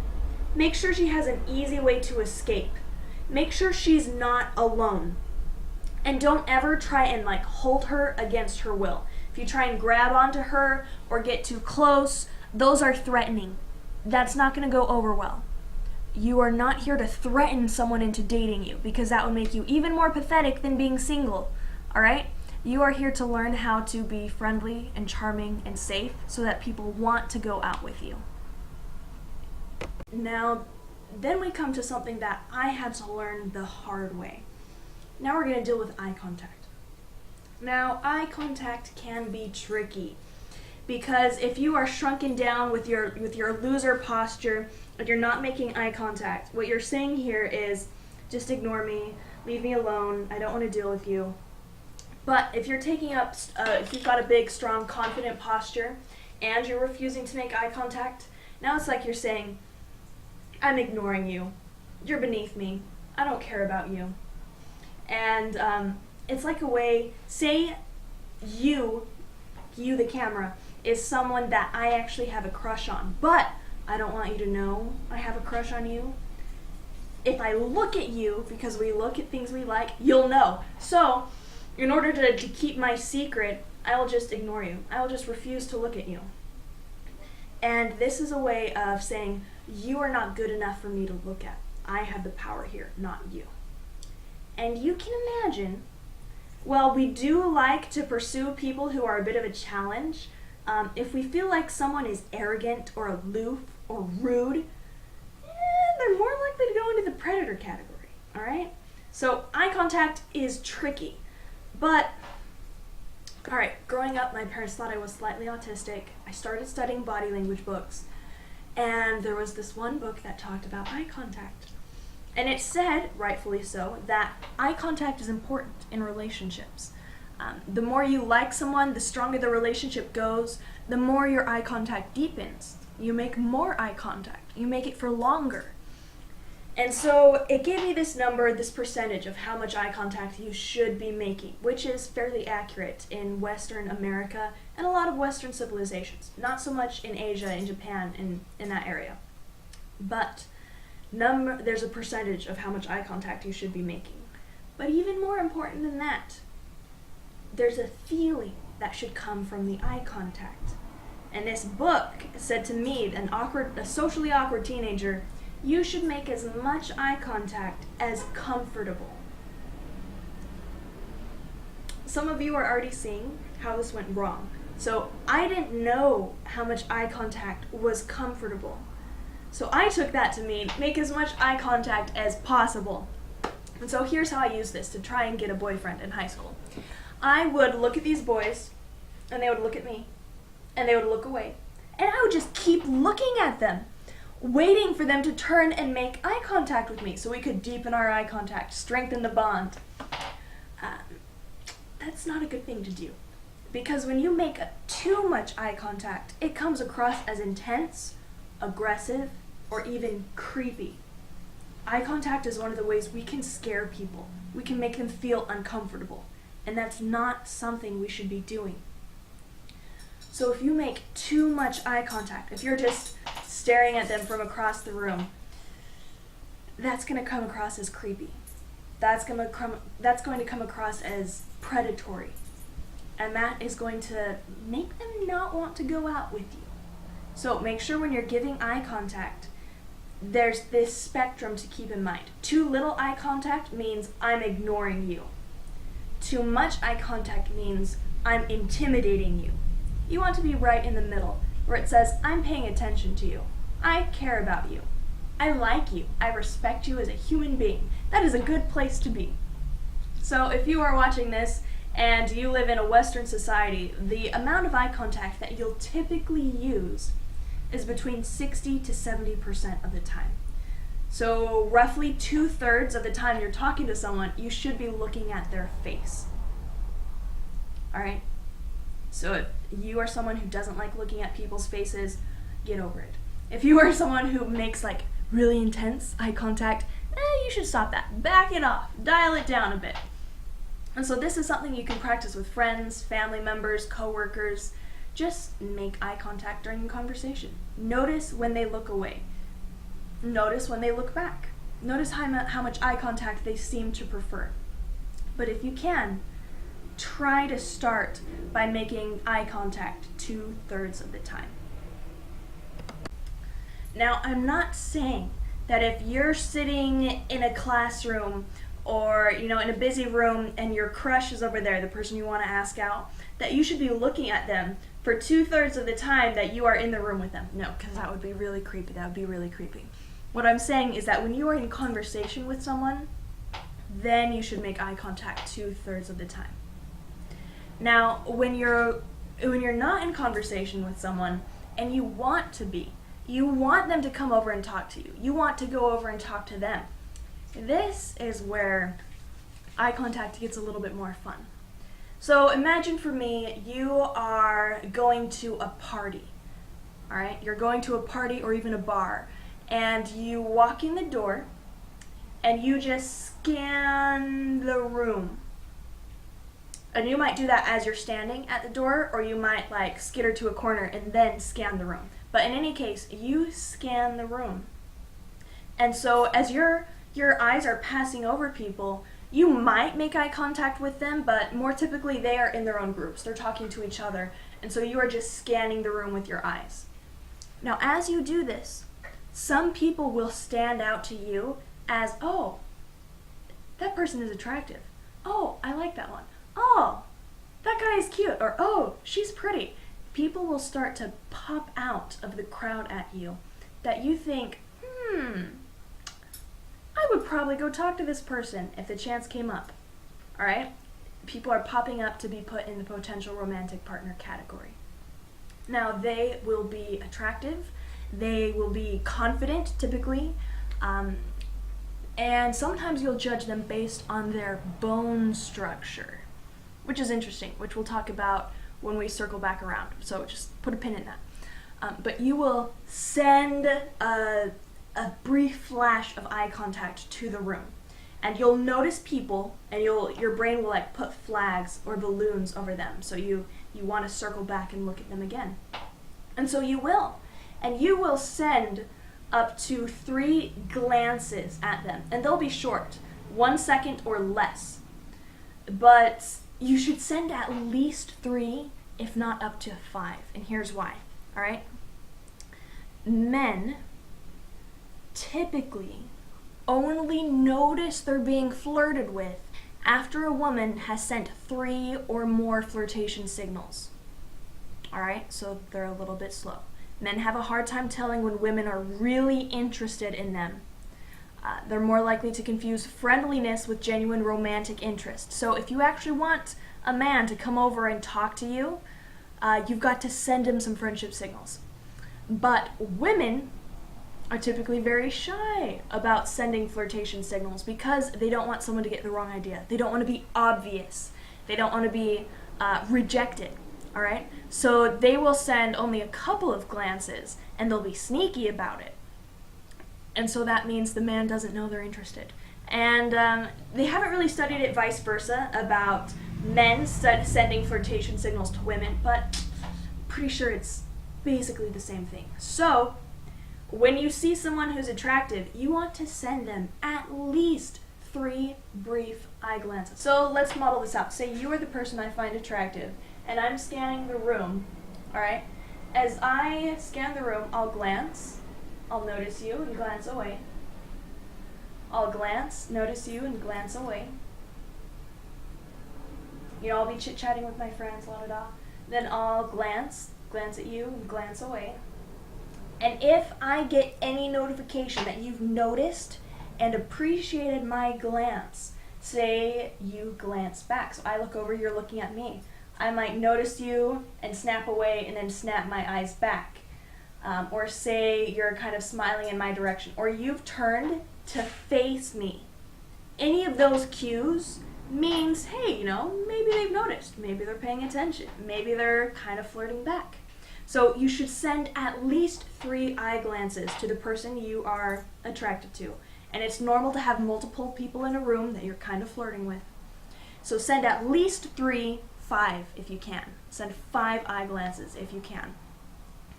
Make sure she has an easy way to escape. Make sure she's not alone. And don't ever try and hold her against her will. If you try and grab onto her or get too close, those are threatening. That's not going to go over well. You are not here to threaten someone into dating you, because that would make you even more pathetic than being single. All right? You are here to learn how to be friendly and charming and safe so that people want to go out with you. Now, then we come to something that I had to learn the hard way. Now we're going to deal with eye contact. Now, eye contact can be tricky, because if you are shrunken down with your loser posture and you're not making eye contact, what you're saying here is, just ignore me, leave me alone, I don't want to deal with you. But if you're if you've got a big, strong, confident posture and you're refusing to make eye contact, now it's like you're saying, I'm ignoring you, you're beneath me, I don't care about you. And it's like a way, say you the camera, is someone that I actually have a crush on, but I don't want you to know I have a crush on you. If I look at you, because we look at things we like, you'll know. So, in order to keep my secret, I will just ignore you. I will just refuse to look at you. And this is a way of saying, you are not good enough for me to look at. I have the power here, not you. And you can imagine, while we do like to pursue people who are a bit of a challenge, if we feel like someone is arrogant or aloof or rude, they're more likely to go into the predator category, all right? So eye contact is tricky, but all right, growing up, my parents thought I was slightly autistic. I started studying body language books, and there was this one book that talked about eye contact. And it said, rightfully so, that eye contact is important in relationships. The more you like someone, the stronger the relationship goes, the more your eye contact deepens. You make more eye contact. You make it for longer. And so it gave me this number, this percentage of how much eye contact you should be making, which is fairly accurate in Western America and a lot of Western civilizations. Not so much in Asia, in Japan, in that area. But there's a percentage of how much eye contact you should be making. But even more important than that, there's a feeling that should come from the eye contact. And this book said to me, a socially awkward teenager, you should make as much eye contact as comfortable. Some of you are already seeing how this went wrong. So I didn't know how much eye contact was comfortable. So I took that to mean make as much eye contact as possible. And so here's how I used this to try and get a boyfriend in high school. I would look at these boys, and they would look at me, and they would look away. And I would just keep looking at them, waiting for them to turn and make eye contact with me so we could deepen our eye contact, strengthen the bond. That's not a good thing to do, because when you make too much eye contact, it comes across as intense, aggressive, or even creepy. Eye contact is one of the ways we can scare people. We can make them feel uncomfortable, and that's not something we should be doing. So if you make too much eye contact, if you're just staring at them from across the room, that's going to come across as creepy. That's going to come across as predatory. And that is going to make them not want to go out with you. So make sure when you're giving eye contact, there's this spectrum to keep in mind. Too little eye contact means I'm ignoring you. Too much eye contact means I'm intimidating you. You want to be right in the middle, where it says, I'm paying attention to you. I care about you. I like you. I respect you as a human being. That is a good place to be. So if you are watching this and you live in a Western society, the amount of eye contact that you'll typically use is between 60 to 70% of the time. So roughly 2/3 of the time you're talking to someone, you should be looking at their face. All right? So if you are someone who doesn't like looking at people's faces, get over it. If you are someone who makes really intense eye contact, you should stop that. Back it off. Dial it down a bit. And so this is something you can practice with friends, family members, coworkers. Just make eye contact during a conversation. Notice when they look away. Notice when they look back. Notice how much eye contact they seem to prefer. But if you can, try to start by making eye contact 2/3 of the time. Now, I'm not saying that if you're sitting in a classroom or in a busy room and your crush is over there, the person you want to ask out, that you should be looking at them for 2/3 of the time that you are in the room with them. No, because that would be really creepy. That would be really creepy. What I'm saying is that when you are in conversation with someone, then you should make eye contact 2/3 of the time. Now, when you're not in conversation with someone and you want to be, you want them to come over and talk to you. You want to go over and talk to them. This is where eye contact gets a little bit more fun. So imagine for me, you are going to a party. All right? You're going to a party or even a bar, and you walk in the door and you just scan the room. And you might do that as you're standing at the door, or you might skitter to a corner and then scan the room. But in any case, you scan the room. And so as your eyes are passing over people, you might make eye contact with them, but more typically they are in their own groups. They're talking to each other, and so you are just scanning the room with your eyes. Now, as you do this, some people will stand out to you as, oh, that person is attractive. Oh, I like that one. Oh, that guy is cute. Or, oh, she's pretty. People will start to pop out of the crowd at you, that you think, I would probably go talk to this person if the chance came up. All right? People are popping up to be put in the potential romantic partner category. Now, they will be attractive, they will be confident, typically, and sometimes you'll judge them based on their bone structure, which is interesting, which we'll talk about when we circle back around. So just put a pin in that. But you will send a brief flash of eye contact to the room. And you'll notice people, and your brain will like put flags or balloons over them. So you want to circle back and look at them again. And so you will. And you will send up to 3 glances at them. And they'll be short, 1 second or less. But you should send at least 3, if not up to 5. And here's why. All right? Men typically only notice they're being flirted with after a woman has sent 3 or more flirtation signals. Alright, so they're a little bit slow. Men have a hard time telling when women are really interested in them. They're more likely to confuse friendliness with genuine romantic interest. So if you actually want a man to come over and talk to you, you've got to send him some friendship signals. But women are typically very shy about sending flirtation signals because they don't want someone to get the wrong idea. They don't want to be obvious. They don't want to be rejected, all right? So they will send only a couple of glances, and they'll be sneaky about it. And so that means the man doesn't know they're interested. And they haven't really studied it vice versa about men sending flirtation signals to women, but pretty sure it's basically the same thing. So when you see someone who's attractive, you want to send them at least 3 brief eye glances. So let's model this out. Say you are the person I find attractive, and I'm scanning the room, all right? As I scan the room, I'll glance, I'll notice you and glance away. I'll glance, notice you, and glance away. You know, I'll be chit-chatting with my friends, la-da-da. Then I'll glance at you, and glance away. And if I get any notification that you've noticed and appreciated my glance, say you glance back. So I look over, you're looking at me. I might notice you and snap away and then snap my eyes back. Or say you're kind of smiling in my direction. Or you've turned to face me. Any of those cues means, hey, you know, maybe they've noticed. Maybe they're paying attention. Maybe they're kind of flirting back. So you should send at least 3 eye glances to the person you are attracted to. And it's normal to have multiple people in a room that you're kind of flirting with. So send at least 3, 5 if you can. Send 5 eye glances if you can.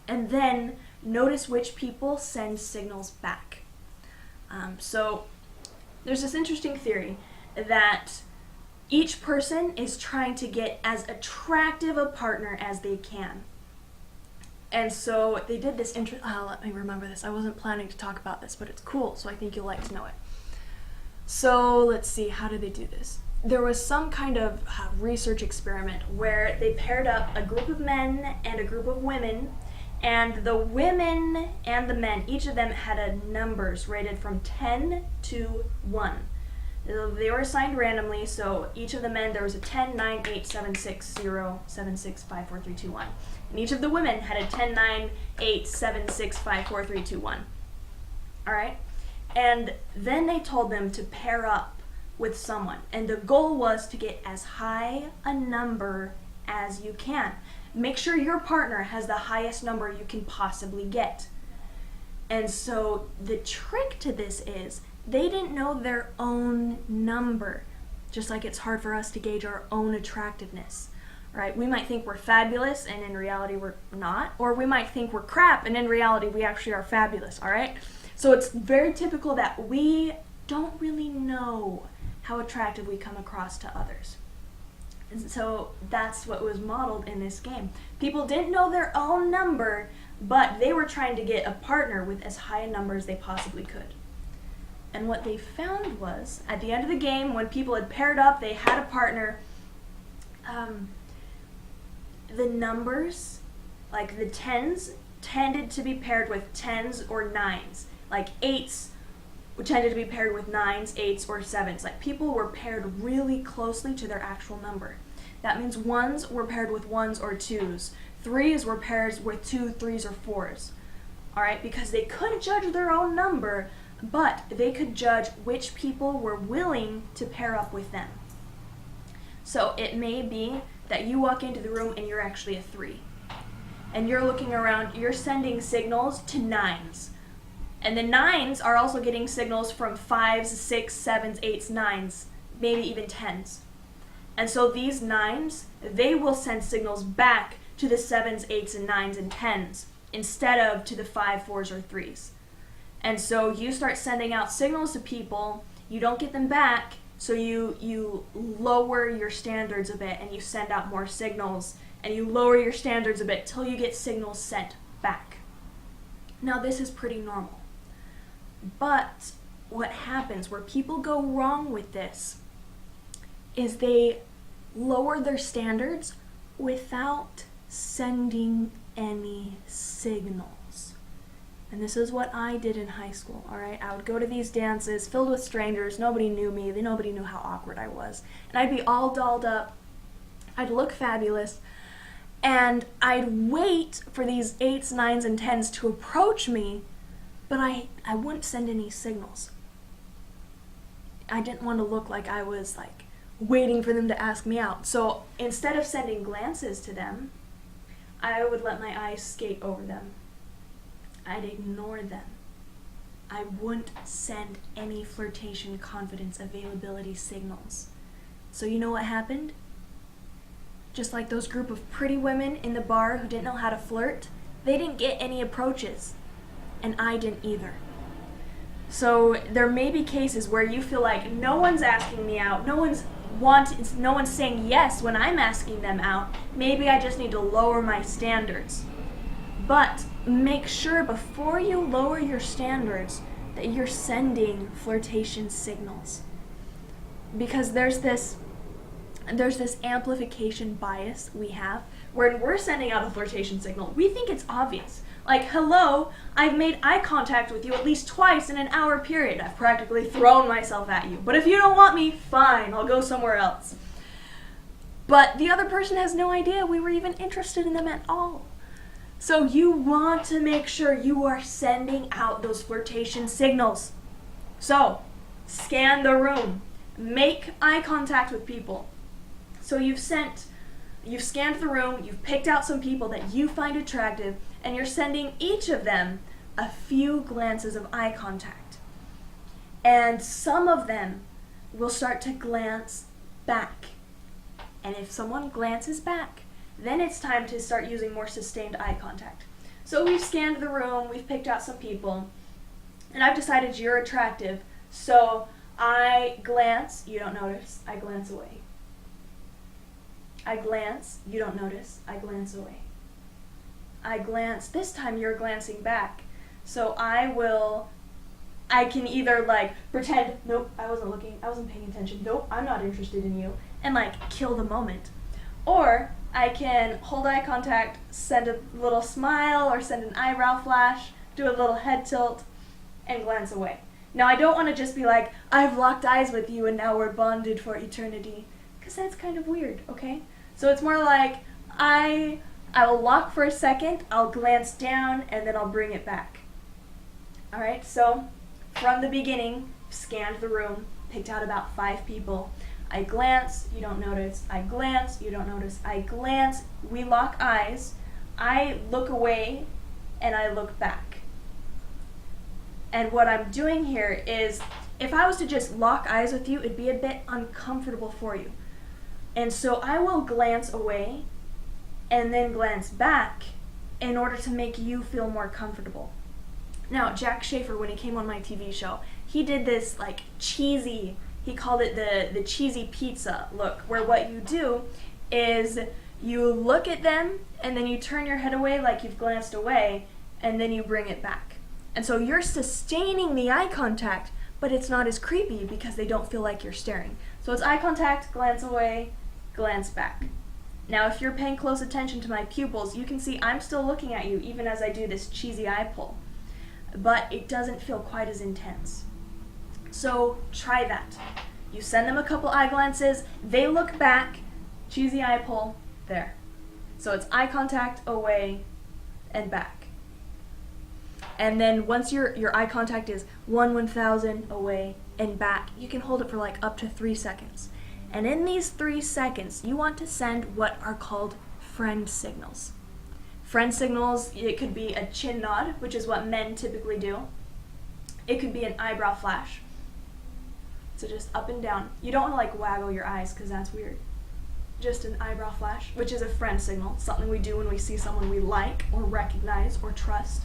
And then notice which people send signals back. So there's this interesting theory that each person is trying to get as attractive a partner as they can. And so they did this let me remember this. I wasn't planning to talk about this, but it's cool, so I think you'll like to know it. So let's see, how did they do this? There was some kind of research experiment where they paired up a group of men and a group of women, and the women and the men, each of them had numbers rated from 10 to 1. They were assigned randomly, so each of the men, there was a 10, 9, 8, 7, 6, 0, 7, 6, 5, 4, 3, 2, 1. And each of the women had a 10, 9, 8, 7, 6, 5, 4, 3, 2, 1. All right? And then they told them to pair up with someone. And the goal was to get as high a number as you can. Make sure your partner has the highest number you can possibly get. And so the trick to this is they didn't know their own number, just like it's hard for us to gauge our own attractiveness, right? We might think we're fabulous, and in reality we're not. Or we might think we're crap, and in reality we actually are fabulous, all right? So it's very typical that we don't really know how attractive we come across to others. And so that's what was modeled in this game. People didn't know their own number, but they were trying to get a partner with as high a number as they possibly could. And what they found was, at the end of the game, when people had paired up, they had a partner, the numbers, like the 10s, tended to be paired with 10s or 9s. Like 8s tended to be paired with 9s, 8s, or 7s. Like people were paired really closely to their actual number. That means 1s were paired with 1s or 2s. 3s were pairs with 2, 3s, or 4s. Alright, because they couldn't judge their own number, but they could judge which people were willing to pair up with them. So it may be that you walk into the room and you're actually a 3. And you're looking around, you're sending signals to 9s. And the 9s are also getting signals from 5s, 6s, 7s, 8s, 9s, maybe even 10s. And so these 9s, they will send signals back to the 7s, 8s, and 9s and 10s instead of to the 5, 4s, or 3s. And so you start sending out signals to people, you don't get them back, so you lower your standards a bit and you send out more signals, and you lower your standards a bit till you get signals sent back. Now this is pretty normal. But what happens where people go wrong with this is they lower their standards without sending any signals. And this is what I did in high school, all right? I would go to these dances filled with strangers. Nobody knew me. Nobody knew how awkward I was. And I'd be all dolled up. I'd look fabulous. And I'd wait for these 8s, 9s, and 10s to approach me, but I wouldn't send any signals. I didn't want to look like I was like waiting for them to ask me out. So instead of sending glances to them, I would let my eyes skate over them. I'd ignore them. I wouldn't send any flirtation, confidence, availability signals. So you know what happened? Just like those group of pretty women in the bar who didn't know how to flirt, they didn't get any approaches, and I didn't either. So there may be cases where you feel like no one's asking me out, no one's saying yes when I'm asking them out. Maybe I just need to lower my standards. But make sure before you lower your standards that you're sending flirtation signals. Because there's this amplification bias we have where we're sending out a flirtation signal. We think it's obvious. Like, hello, I've made eye contact with you at least twice in an hour period. I've practically thrown myself at you. But if you don't want me, fine, I'll go somewhere else. But the other person has no idea we were even interested in them at all. So you want to make sure you are sending out those flirtation signals. So, scan the room. Make eye contact with people. So you've scanned the room, you've picked out some people that you find attractive, and you're sending each of them a few glances of eye contact. And some of them will start to glance back. And if someone glances back, then it's time to start using more sustained eye contact. So we've scanned the room, we've picked out some people, and I've decided you're attractive. So I glance, you don't notice, I glance away. I glance, you don't notice, I glance away. I glance, this time you're glancing back. So I can either like pretend, nope, I wasn't looking, I wasn't paying attention, nope, I'm not interested in you, and like kill the moment. Or I can hold eye contact, send a little smile, or send an eyebrow flash, do a little head tilt, and glance away. Now I don't want to just be like, I've locked eyes with you and now we're bonded for eternity, because that's kind of weird, okay? So it's more like, I will lock for a second, I'll glance down, and then I'll bring it back. Alright, so from the beginning, scanned the room, picked out about 5 people. I glance, you don't notice. I glance, you don't notice. I glance, we lock eyes. I look away, and I look back. And what I'm doing here is, if I was to just lock eyes with you, it'd be a bit uncomfortable for you. And so I will glance away, and then glance back in order to make you feel more comfortable. Now, Jack Schaefer, when he came on my TV show, he did this like cheesy, he called it the cheesy pizza look, where what you do is you look at them and then you turn your head away like you've glanced away, and then you bring it back. And so you're sustaining the eye contact, but it's not as creepy because they don't feel like you're staring. So it's eye contact, glance away, glance back. Now, if you're paying close attention to my pupils, you can see I'm still looking at you even as I do this cheesy eye pull. But it doesn't feel quite as intense. So try that. You send them a couple eye glances, they look back, cheesy eye pull, there. So it's eye contact, away, and back. And then once your eye contact is 1/1000, away, and back, you can hold it for like up to 3 seconds. And in these 3 seconds, you want to send what are called friend signals. Friend signals, it could be a chin nod, which is what men typically do. It could be an eyebrow flash. So just up and down. You don't want to like waggle your eyes because that's weird. Just an eyebrow flash, which is a friend signal, something we do when we see someone we like or recognize or trust.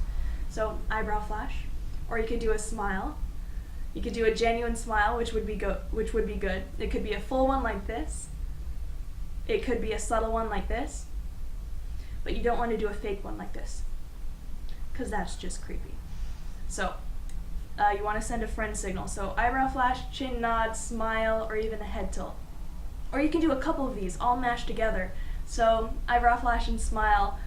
So eyebrow flash. Or you could do a smile. You could do a genuine smile, which would be good. It could be a full one like this. It could be a subtle one like this. But you don't want to do a fake one like this, because that's just creepy. So you want to send a friend signal. So eyebrow flash, chin nod, smile, or even a head tilt. Or you can do a couple of these all mashed together. So eyebrow flash and smile,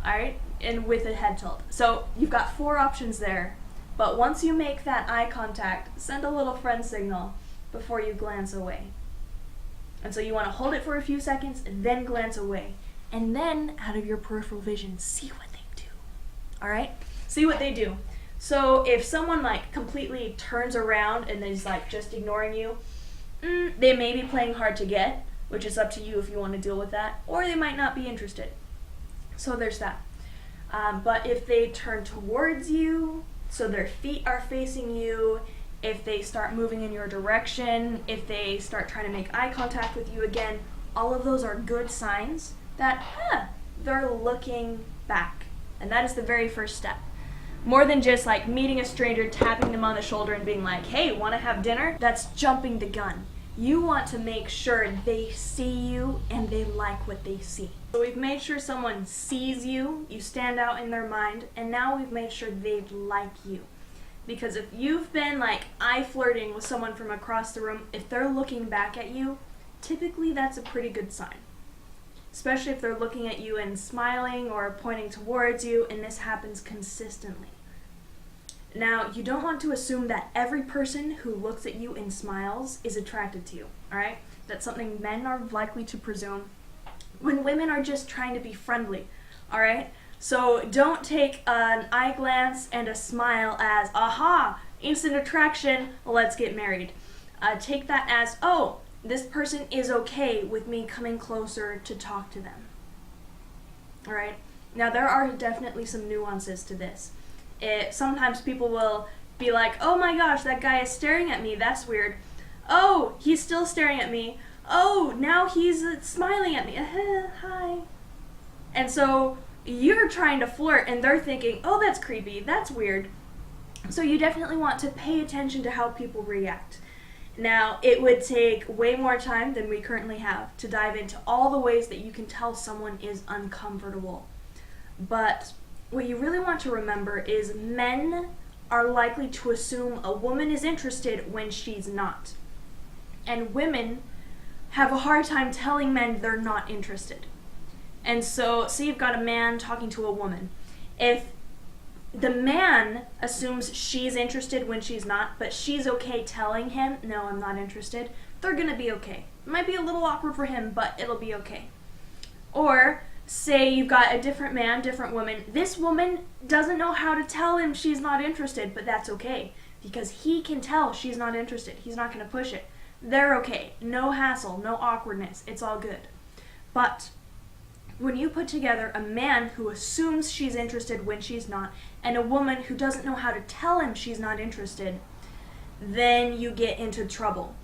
alright, and with a head tilt. So you've got 4 options there. But once you make that eye contact, send a little friend signal before you glance away. And so you want to hold it for a few seconds, and then glance away. And then, out of your peripheral vision, see what they do. Alright? See what they do. So if someone like completely turns around and is like just ignoring you, they may be playing hard to get, which is up to you if you want to deal with that, or they might not be interested. So there's that. But if they turn towards you, so their feet are facing you, if they start moving in your direction, if they start trying to make eye contact with you again, all of those are good signs that they're looking back. And that is the very first step. More than just like meeting a stranger, tapping them on the shoulder and being like, hey, want to have dinner? That's jumping the gun. You want to make sure they see you and they like what they see. So we've made sure someone sees you, you stand out in their mind, and now we've made sure they like you. Because if you've been like eye flirting with someone from across the room, if they're looking back at you, typically that's a pretty good sign. Especially if they're looking at you and smiling or pointing towards you, and this happens consistently. Now, you don't want to assume that every person who looks at you and smiles is attracted to you, alright? That's something men are likely to presume when women are just trying to be friendly, alright? So don't take an eye glance and a smile as, aha, instant attraction, let's get married. Take that as, oh, this person is okay with me coming closer to talk to them. Alright? Now, there are definitely some nuances to this. Sometimes people will be like, oh my gosh, that guy is staring at me, that's weird. Oh, he's still staring at me. Oh, now he's smiling at me. Hi. And so you're trying to flirt and they're thinking, oh, that's creepy, that's weird. So you definitely want to pay attention to how people react. Now, it would take way more time than we currently have to dive into all the ways that you can tell someone is uncomfortable. But what you really want to remember is men are likely to assume a woman is interested when she's not. And women have a hard time telling men they're not interested. And so, say you've got a man talking to a woman. If the man assumes she's interested when she's not, but she's okay telling him, no, I'm not interested, they're gonna be okay. It might be a little awkward for him, but it'll be okay. Or, say you've got a different man, different woman. This woman doesn't know how to tell him she's not interested, but that's okay. Because he can tell she's not interested. He's not gonna push it. They're okay. No hassle, no awkwardness. It's all good. But when you put together a man who assumes she's interested when she's not, and a woman who doesn't know how to tell him she's not interested, then you get into trouble.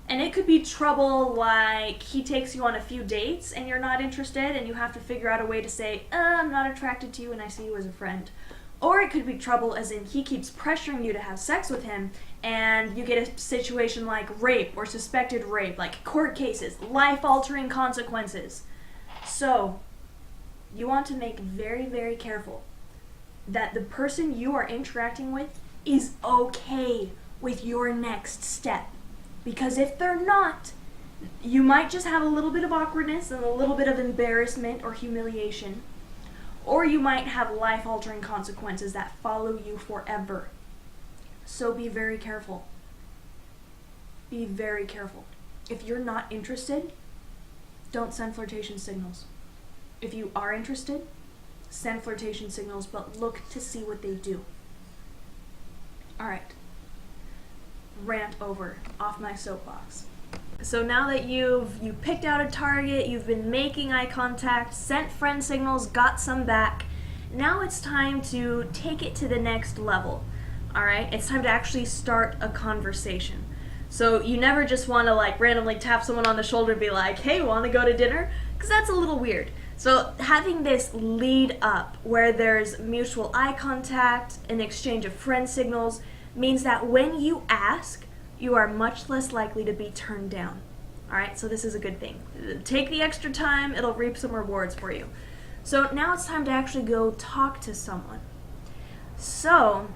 And it could be trouble like he takes you on a few dates and you're not interested and you have to figure out a way to say, I'm not attracted to you and I see you as a friend. Or it could be trouble as in he keeps pressuring you to have sex with him and you get a situation like rape or suspected rape, like court cases, life-altering consequences. So, you want to make very, very careful that the person you are interacting with is okay with your next step. Because if they're not, You might just have a little bit of awkwardness and a little bit of embarrassment or humiliation, or you might have life-altering consequences that follow you forever. So be very careful. Be very careful. If you're not interested, don't send flirtation signals. If you are interested, send flirtation signals, but look to see what they do. Alright. Rant over. Off my soapbox. So now that you picked out a target, you've been making eye contact, sent friend signals, got some back, now it's time to take it to the next level. Alright? It's time to actually start a conversation. So you never just want to like randomly tap someone on the shoulder and be like, hey, want to go to dinner? Because that's a little weird. So having this lead up where there's mutual eye contact, an exchange of friend signals, means that when you ask, you are much less likely to be turned down. Alright, so this is a good thing. Take the extra time, it'll reap some rewards for you. So now it's time to actually go talk to someone. So,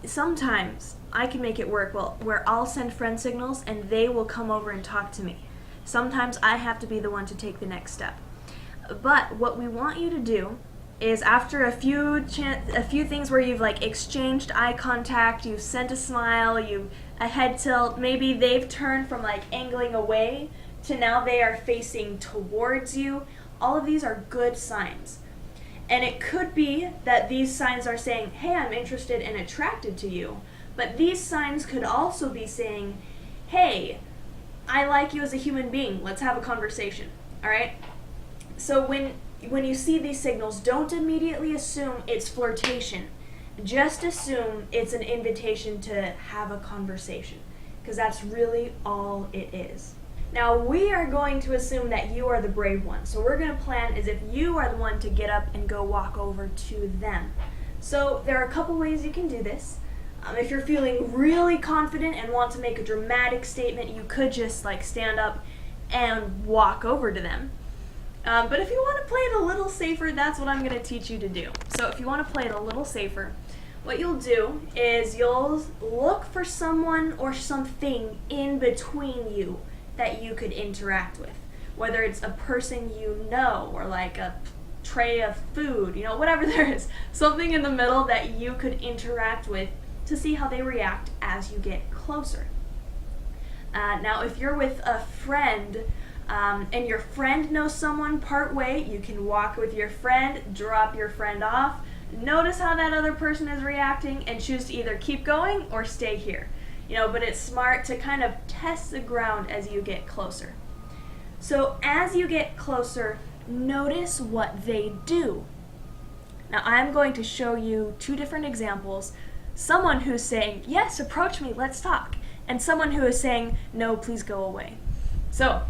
sometimes I can make it work where I'll send friend signals and they will come over and talk to me. Sometimes I have to be the one to take the next step. But what we want you to do is after a few things where you've like exchanged eye contact, you've sent a smile, a head tilt, maybe they've turned from like angling away to now they are facing towards you. All of these are good signs. And it could be that these signs are saying, hey, I'm interested and attracted to you. But these signs could also be saying, hey, I like you as a human being. Let's have a conversation. All right? So when you see these signals, don't immediately assume it's flirtation. Just assume it's an invitation to have a conversation, because that's really all it is. Now, we are going to assume that you are the brave one. So we're going to plan as if you are the one to get up and go walk over to them. So there are a couple ways you can do this. If you're feeling really confident and want to make a dramatic statement, you could just like stand up and walk over to them. But if you want to play it a little safer, that's what I'm going to teach you to do. So if you want to play it a little safer, what you'll do is you'll look for someone or something in between you that you could interact with. Whether it's a person you know or like a tray of food, whatever there is. Something in the middle that you could interact with to see how they react as you get closer. Now, if you're with a friend and your friend knows someone part way, you can walk with your friend, drop your friend off, notice how that other person is reacting, and choose to either keep going or stay here. But it's smart to kind of test the ground as you get closer. So as you get closer, notice what they do. Now, I'm going to show you two different examples. Someone who's saying, yes, approach me, let's talk. And someone who is saying, no, please go away. So,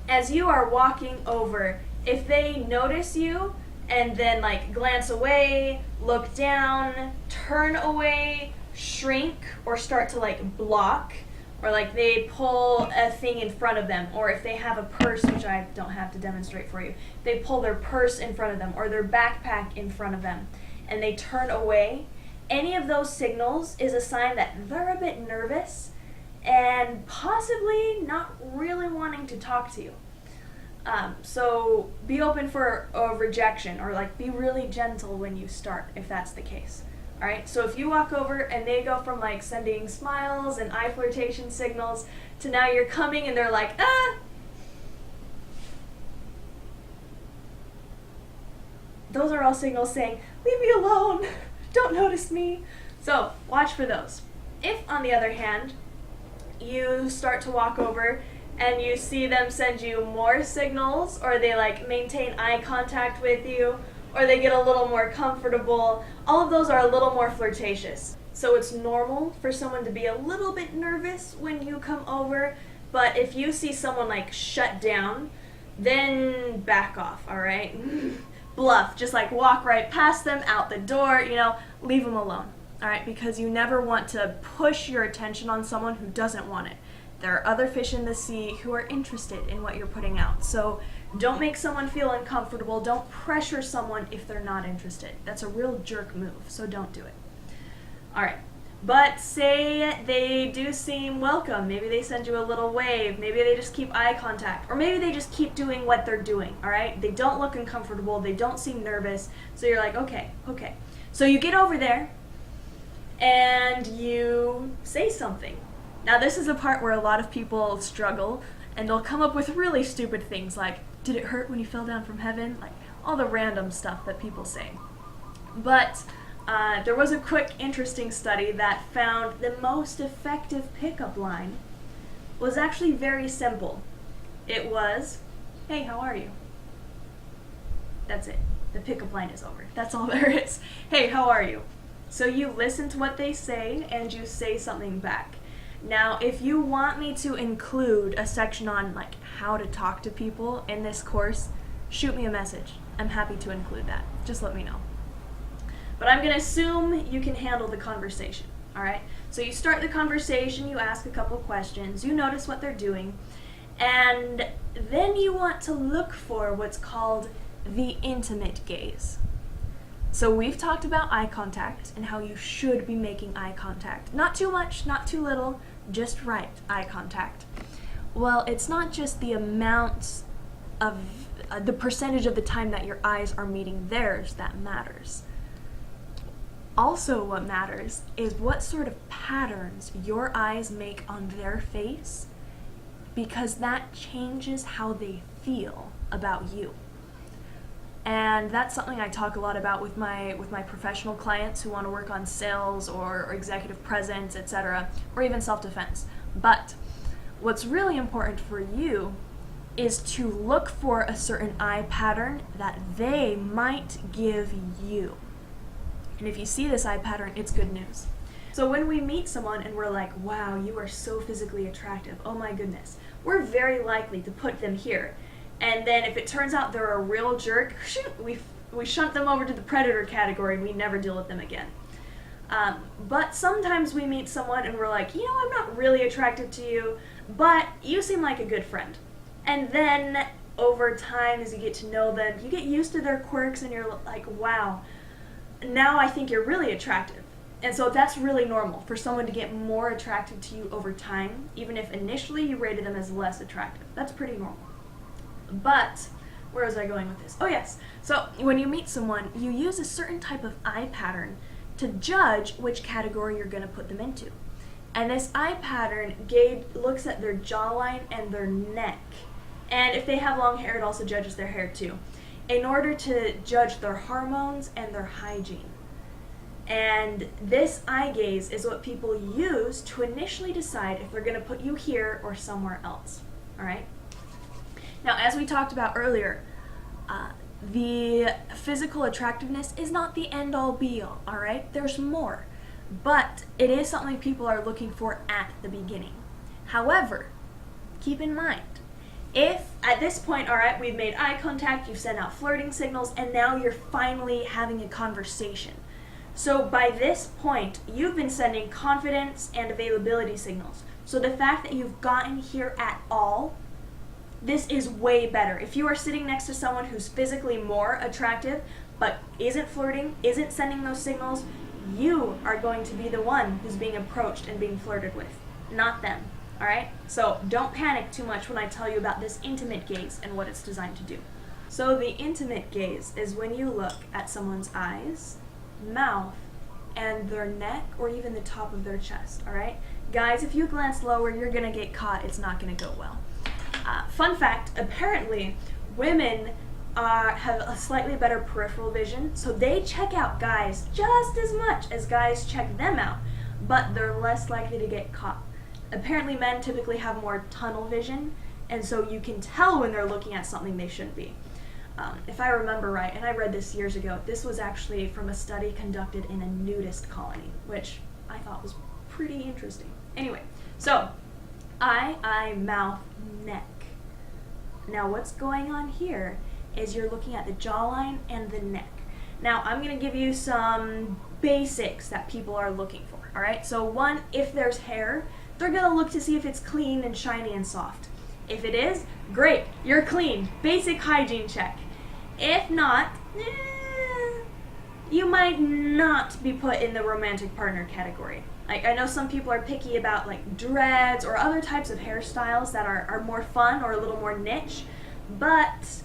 as you are walking over, if they notice you and then like glance away, look down, turn away, shrink, or start to like block, or like they pull a thing in front of them, or if they have a purse, which I don't have to demonstrate for you, they pull their purse in front of them or their backpack in front of them and they turn away, any of those signals is a sign that they're a bit nervous and possibly not really wanting to talk to you. So be open for a rejection, or like be really gentle when you start if that's the case. Alright, so if you walk over and they go from like sending smiles and eye flirtation signals to now you're coming and they're like, those are all signals saying, leave me alone, don't notice me. So watch for those. If, on the other hand, you start to walk over and you see them send you more signals, or they like maintain eye contact with you, or they get a little more comfortable, all of those are a little more flirtatious. So it's normal for someone to be a little bit nervous when you come over, but if you see someone like shut down, then back off, alright? Bluff, just like walk right past them, out the door, leave them alone, alright? Because you never want to push your attention on someone who doesn't want it. There are other fish in the sea who are interested in what you're putting out. So don't make someone feel uncomfortable. Don't pressure someone if they're not interested. That's a real jerk move, so don't do it. Alright, But say they do seem welcome. Maybe they send you a little wave. Maybe they just keep eye contact. Or maybe they just keep doing what they're doing, all right? They don't look uncomfortable. They don't seem nervous. So you're like, okay. So you get over there and you say something. Now this is a part where a lot of people struggle and they'll come up with really stupid things like, did it hurt when you fell down from heaven? Like all the random stuff that people say. But there was a quick, interesting study that found the most effective pickup line was actually very simple. It was, hey, how are you? That's it. The pickup line is over. That's all there is. Hey, how are you? So you listen to what they say and you say something back. Now, if you want me to include a section on like how to talk to people in this course, shoot me a message. I'm happy to include that. Just let me know. But I'm going to assume you can handle the conversation, all right? So you start the conversation, you ask a couple questions, you notice what they're doing, and then you want to look for what's called the intimate gaze. So we've talked about eye contact and how you should be making eye contact. Not too much, not too little, just right eye contact. Well, it's not just the amount of, the percentage of the time that your eyes are meeting theirs that matters. Also what matters is what sort of patterns your eyes make on their face, because that changes how they feel about you. And that's something I talk a lot about with my professional clients who want to work on sales or executive presence, etc., or even self-defense. But what's really important for you is to look for a certain eye pattern that they might give you. And if you see this eye pattern, it's good news. So when we meet someone and we're like, wow, you are so physically attractive, oh my goodness, we're very likely to put them here. And then if it turns out they're a real jerk, we shunt them over to the predator category and we never deal with them again. But sometimes we meet someone and we're like, you know, I'm not really attracted to you, but you seem like a good friend. And then over time, as you get to know them, you get used to their quirks and you're like, wow, now I think you're really attractive. And so that's really normal for someone to get more attracted to you over time, even if initially you rated them as less attractive. That's pretty normal. But where was I going with this? Oh yes, so when you meet someone, you use a certain type of eye pattern to judge which category you're going to put them into. And this eye pattern looks at their jawline and their neck. And if they have long hair, it also judges their hair too, in order to judge their hormones and their hygiene. And this eye gaze is what people use to initially decide if they're going to put you here or somewhere else. All right? Now, as we talked about earlier, the physical attractiveness is not the end-all be-all, all right? There's more. But it is something people are looking for at the beginning. However, keep in mind, if at this point, all right, we've made eye contact, you've sent out flirting signals, and now you're finally having a conversation. So by this point, you've been sending confidence and availability signals. So the fact that you've gotten here at all, this is way better. If you are sitting next to someone who's physically more attractive, but isn't flirting, isn't sending those signals, you are going to be the one who's being approached and being flirted with, not them. All right? So don't panic too much when I tell you about this intimate gaze and what it's designed to do. So the intimate gaze is when you look at someone's eyes, mouth, and their neck, or even the top of their chest, all right? Guys, if you glance lower, you're gonna get caught. It's not gonna go well. Fun fact, apparently, women have a slightly better peripheral vision, so they check out guys just as much as guys check them out, but they're less likely to get caught. Apparently, men typically have more tunnel vision, and so you can tell when they're looking at something they shouldn't be. If I remember right, and I read this years ago, this was actually from a study conducted in a nudist colony, which I thought was pretty interesting. Anyway, so eye, mouth, neck. Now what's going on here is you're looking at the jawline and the neck. Now I'm going to give you some basics that people are looking for, all right? So one, if there's hair, they're going to look to see if it's clean and shiny and soft. If it is, great, you're clean. Basic hygiene check. If not, you might not be put in the romantic partner category. Like, I know some people are picky about like dreads or other types of hairstyles that are more fun or a little more niche, but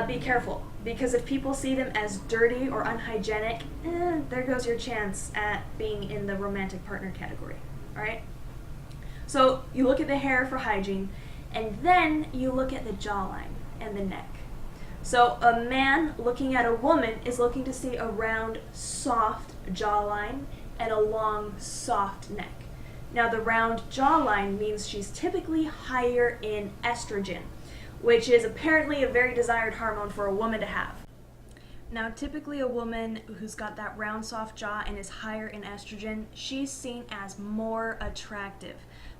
be careful, because if people see them as dirty or unhygienic, there goes your chance at being in the romantic partner category. Alright? So you look at the hair for hygiene, and then you look at the jawline and the neck. So a man looking at a woman is looking to see a round, soft jawline and a long, soft neck. Now the round jawline means she's typically higher in estrogen, which is apparently a very desired hormone for a woman to have. Now typically a woman who's got that round, soft jaw and is higher in estrogen, she's seen as more attractive.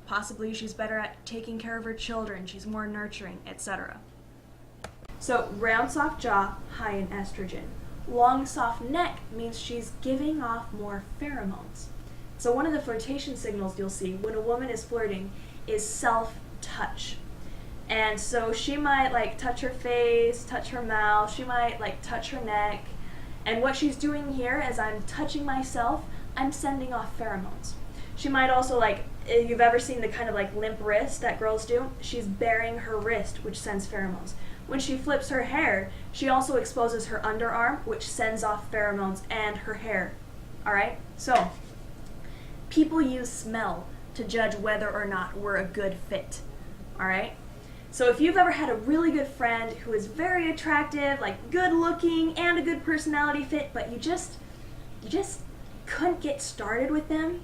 Possibly she's better at taking care of her children, she's more nurturing, etc. So round, soft jaw, high in estrogen. Long, soft neck means she's giving off more pheromones. So one of the flirtation signals you'll see when a woman is flirting is self-touch. And so she might like touch her face, touch her mouth, she might like touch her neck. And what she's doing here, as I'm touching myself, I'm sending off pheromones. She might also, like, if you've ever seen the kind of like limp wrist that girls do, she's baring her wrist, which sends pheromones. When she flips her hair, she also exposes her underarm, which sends off pheromones, and her hair. Alright? So, people use smell to judge whether or not we're a good fit. Alright? So if you've ever had a really good friend who is very attractive, like good looking and a good personality fit, but you just couldn't get started with them,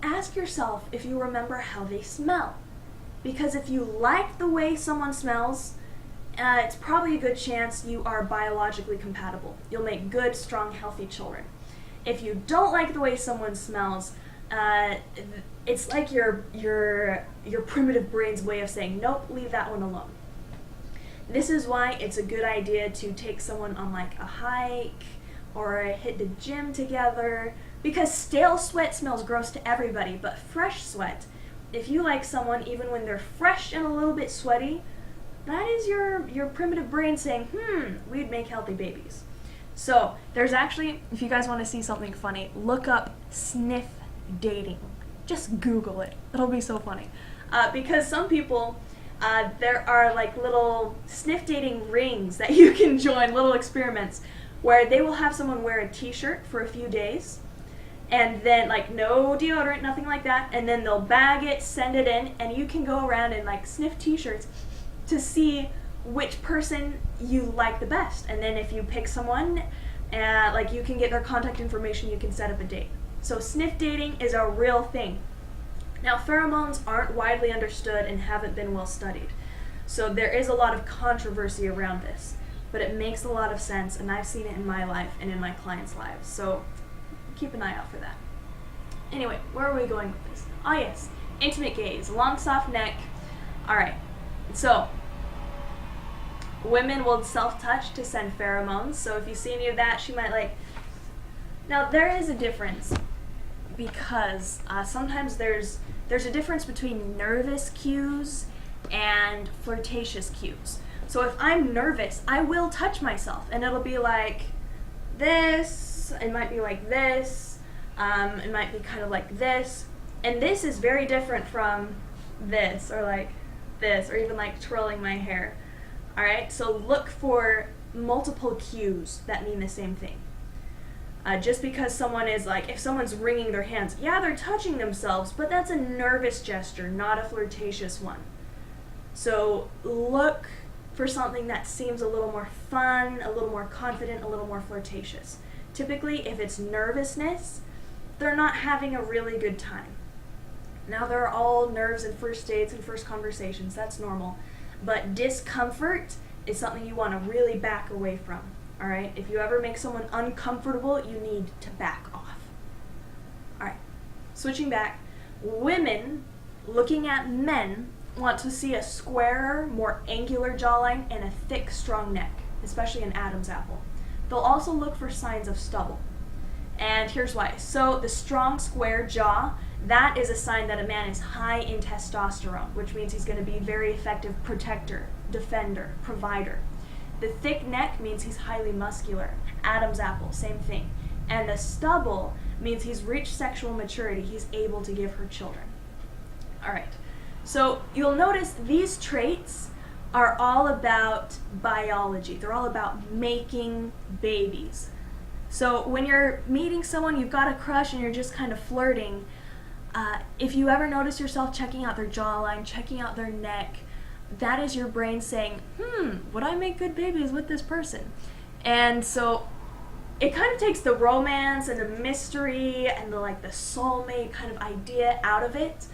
ask yourself if you remember how they smell. Because if you like the way someone smells, it's probably a good chance you are biologically compatible. You'll make good, strong, healthy children. If you don't like the way someone smells, it's like your primitive brain's way of saying, nope, leave that one alone. This is why it's a good idea to take someone on like a hike or hit the gym together, because stale sweat smells gross to everybody, but fresh sweat, if you like someone even when they're fresh and a little bit sweaty, that is your primitive brain saying, we'd make healthy babies. So there's actually, if you guys want to see something funny, look up sniff dating. Just Google it. It'll be so funny. Because some people, there are like little sniff dating rings that you can join, little experiments, where they will have someone wear a t-shirt for a few days, and then like no deodorant, nothing like that, and then they'll bag it, send it in, and you can go around and like sniff t-shirts to see which person you like the best. And then if you pick someone, like you can get their contact information, you can set up a date. So sniff dating is a real thing. Now pheromones aren't widely understood and haven't been well studied. So there is a lot of controversy around this, but it makes a lot of sense, and I've seen it in my life and in my clients' lives. So keep an eye out for that. Anyway, where are we going with this? Oh yes, intimate gaze, long soft neck. Alright, so women will self-touch to send pheromones, so if you see any of that, she might like... Now there is a difference, because sometimes there's a difference between nervous cues and flirtatious cues. So if I'm nervous, I will touch myself, and it'll be like this, it might be like this, it might be kind of like this, and this is very different from this, or like this, or even like twirling my hair. Alright, so look for multiple cues that mean the same thing. Just because someone is like, if someone's wringing their hands, yeah, they're touching themselves, but that's a nervous gesture, not a flirtatious one. So look for something that seems a little more fun, a little more confident, a little more flirtatious. Typically, if it's nervousness, they're not having a really good time. Now, there are all nerves in first dates and first conversations, that's normal. But discomfort is something you want to really back away from. Alright? If you ever make someone uncomfortable, you need to back off. Alright, switching back. Women looking at men want to see a squarer, more angular jawline and a thick, strong neck, especially an Adam's apple. They'll also look for signs of stubble. And here's why. So the strong, square jaw, that is a sign that a man is high in testosterone, which means he's going to be a very effective protector, defender, provider. The thick neck means he's highly muscular. Adam's apple, same thing. And the stubble, means he's reached sexual maturity. He's able to give her children. All right. So you'll notice these traits are all about biology. They're all about making babies. So when you're meeting someone, you've got a crush and you're just kind of flirting, if you ever notice yourself checking out their jawline, checking out their neck, that is your brain saying, would I make good babies with this person? And so it kind of takes the romance and the mystery and the soulmate kind of idea out of it.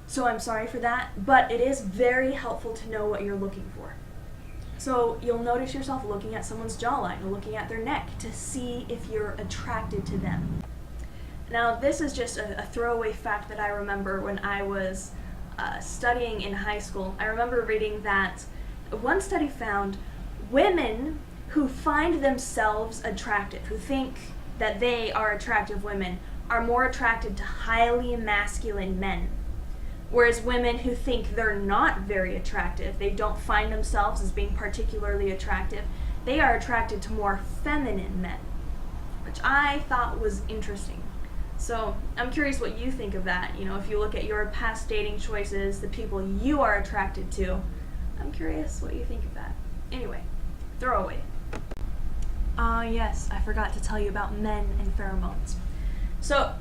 So I'm sorry for that, but it is very helpful to know what you're looking for. So you'll notice yourself looking at someone's jawline, or looking at their neck to see if you're attracted to them. Now, this is just a throwaway fact that I remember when I was studying in high school. I remember reading that one study found women who find themselves attractive, who think that they are attractive women, are more attracted to highly masculine men. Whereas women who think they're not very attractive, they don't find themselves as being particularly attractive, they are attracted to more feminine men, which I thought was interesting. So I'm curious what you think of that. If you look at your past dating choices, the people you are attracted to, I'm curious what you think of that. Anyway, throwaway. Yes, I forgot to tell you about men and pheromones. So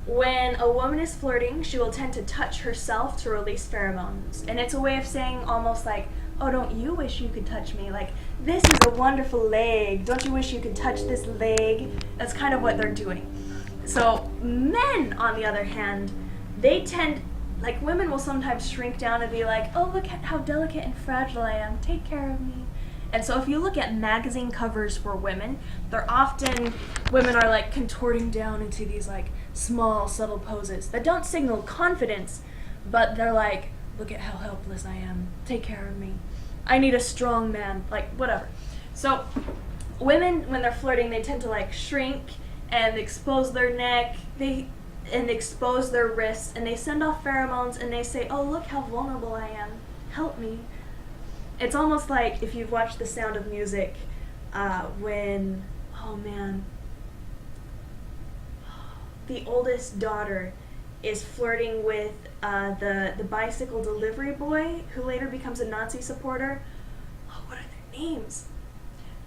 when a woman is flirting, she will tend to touch herself to release pheromones. And it's a way of saying almost like, oh, don't you wish you could touch me? Like, this is a wonderful leg. Don't you wish you could touch this leg? That's kind of what they're doing. So men, on the other hand, they tend, women will sometimes shrink down and be like, oh, look at how delicate and fragile I am. Take care of me. And so if you look at magazine covers for women, women are contorting down into these small, subtle poses that don't signal confidence, but they're like, look at how helpless I am. Take care of me. I need a strong man. Whatever. So women, when they're flirting, they tend to shrink and expose their neck, and expose their wrists, and they send off pheromones, and they say, oh, look how vulnerable I am. Help me. It's almost like if you've watched The Sound of Music, when, the oldest daughter is flirting with the bicycle delivery boy, who later becomes a Nazi supporter. Oh, what are their names?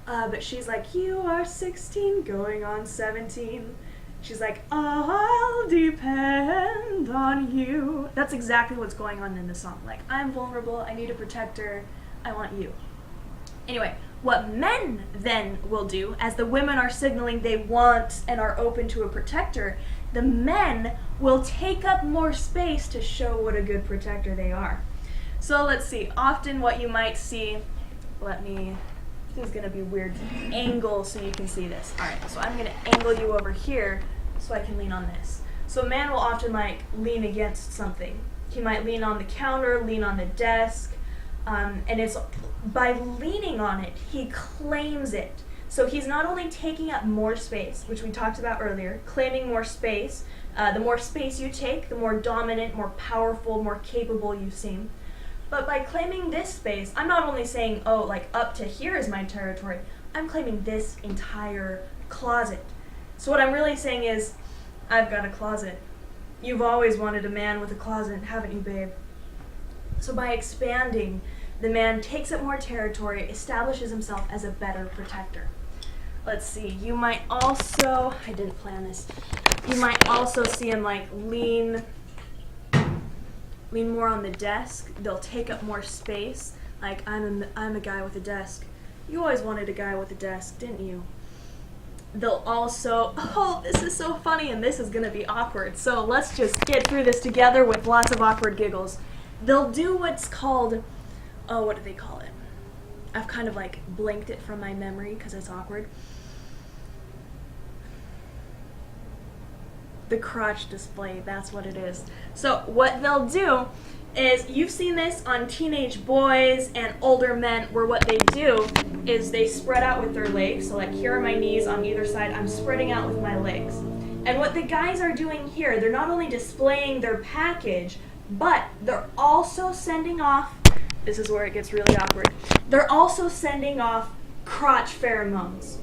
But she's like, you are 16, going on 17. She's like, I'll depend on you. That's exactly what's going on in the song. I'm vulnerable, I need a protector, I want you. Anyway, what men then will do, as the women are signaling they want and are open to a protector, the men will take up more space to show what a good protector they are. So let's see, often what you might see, this is going to be a weird angle so you can see this. Alright, so I'm going to angle you over here so I can lean on this. So a man will often lean against something. He might lean on the counter, lean on the desk, and it's by leaning on it, he claims it. So he's not only taking up more space, which we talked about earlier, claiming more space. The more space you take, the more dominant, more powerful, more capable you seem. But by claiming this space, I'm not only saying, up to here is my territory, I'm claiming this entire closet. So what I'm really saying is, I've got a closet. You've always wanted a man with a closet, haven't you, babe? So by expanding, the man takes up more territory, establishes himself as a better protector. Let's see, you might also, I didn't plan this, you might also see him lean more on the desk. They'll take up more space. I'm a guy with a desk. You always wanted a guy with a desk, didn't you? They'll also, this is so funny and this is going to be awkward. So let's just get through this together with lots of awkward giggles. They'll do what's called, what do they call it? I've kind of blanked it from my memory because it's awkward. The crotch display, that's what it is. So what they'll do is, you've seen this on teenage boys and older men, where what they do is they spread out with their legs. So here are my knees on either side, I'm spreading out with my legs. And what the guys are doing here, they're not only displaying their package, but they're also sending off, this is where it gets really awkward, they're also sending off crotch pheromones.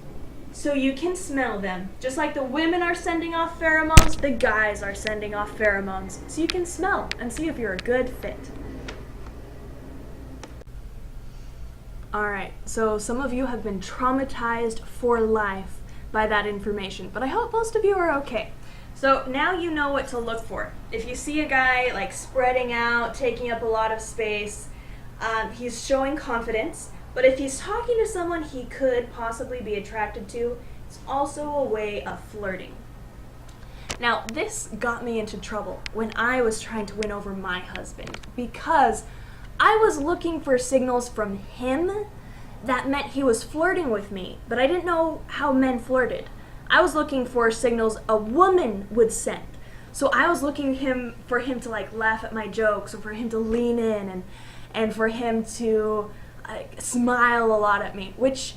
so you can smell them. Just like the women are sending off pheromones, the guys are sending off pheromones. So you can smell and see if you're a good fit. Alright, so some of you have been traumatized for life by that information, but I hope most of you are okay. So now you know what to look for. If you see a guy like spreading out, taking up a lot of space, he's showing confidence, but if he's talking to someone he could possibly be attracted to, it's also a way of flirting. Now, this got me into trouble when I was trying to win over my husband, because I was looking for signals from him that meant he was flirting with me, but I didn't know how men flirted. I was looking for signals a woman would send. So I was looking for him to like laugh at my jokes, or for him to lean in, and for him to smile a lot at me, which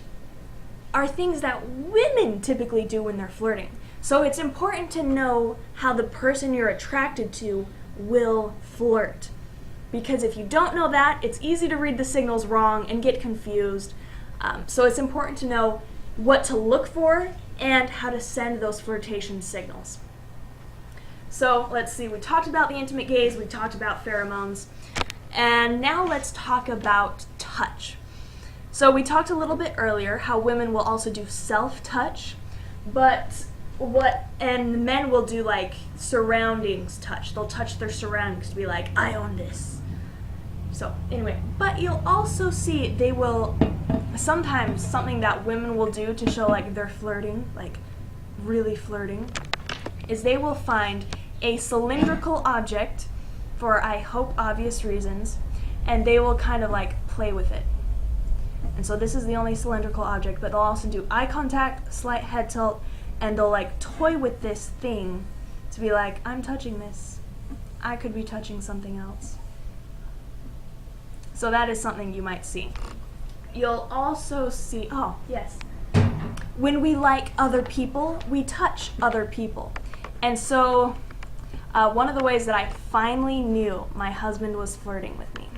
are things that women typically do when they're flirting. So it's important to know how the person you're attracted to will flirt. Because if you don't know that, it's easy to read the signals wrong and get confused. So it's important to know what to look for and how to send those flirtation signals. So let's see, we talked about the intimate gaze, we talked about pheromones, and now let's talk about touch. So we talked a little bit earlier how women will also do self-touch, and men will do like surroundings touch. They'll touch their surroundings to be like, I own this. So anyway, but you'll also see they will, sometimes something that women will do to show like they're flirting, like really flirting, is they will find a cylindrical object for, I hope, obvious reasons, and they will kind of like play with it. And so this is the only cylindrical object, but they'll also do eye contact, slight head tilt, and they'll like toy with this thing to be like, I'm touching this. I could be touching something else. So that is something you might see. You'll also see, oh, yes. When we like other people, we touch other people. And so one of the ways that I finally knew my husband was flirting with me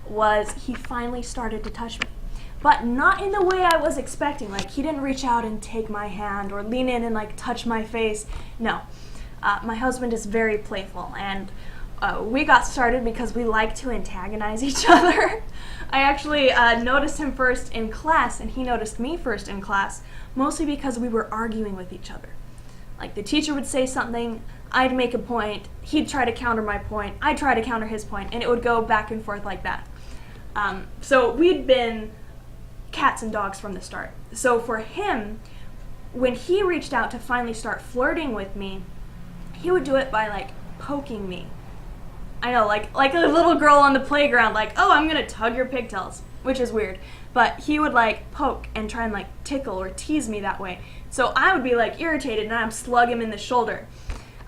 was he finally started to touch me. But not in the way I was expecting. Like, he didn't reach out and take my hand or lean in and like touch my face. No. My husband is very playful, and we got started because we like to antagonize each other. I actually noticed him first in class, and he noticed me first in class, mostly because we were arguing with each other. Like, the teacher would say something, I'd make a point, he'd try to counter my point, I'd try to counter his point, and it would go back and forth like that. So we'd been cats and dogs from the start. So for him, when he reached out to finally start flirting with me, he would do it by like poking me. I know, like a little girl on the playground, like, oh, I'm gonna tug your pigtails, which is weird. But he would like poke and try and like tickle or tease me that way. So I would be like irritated and I'd slug him in the shoulder.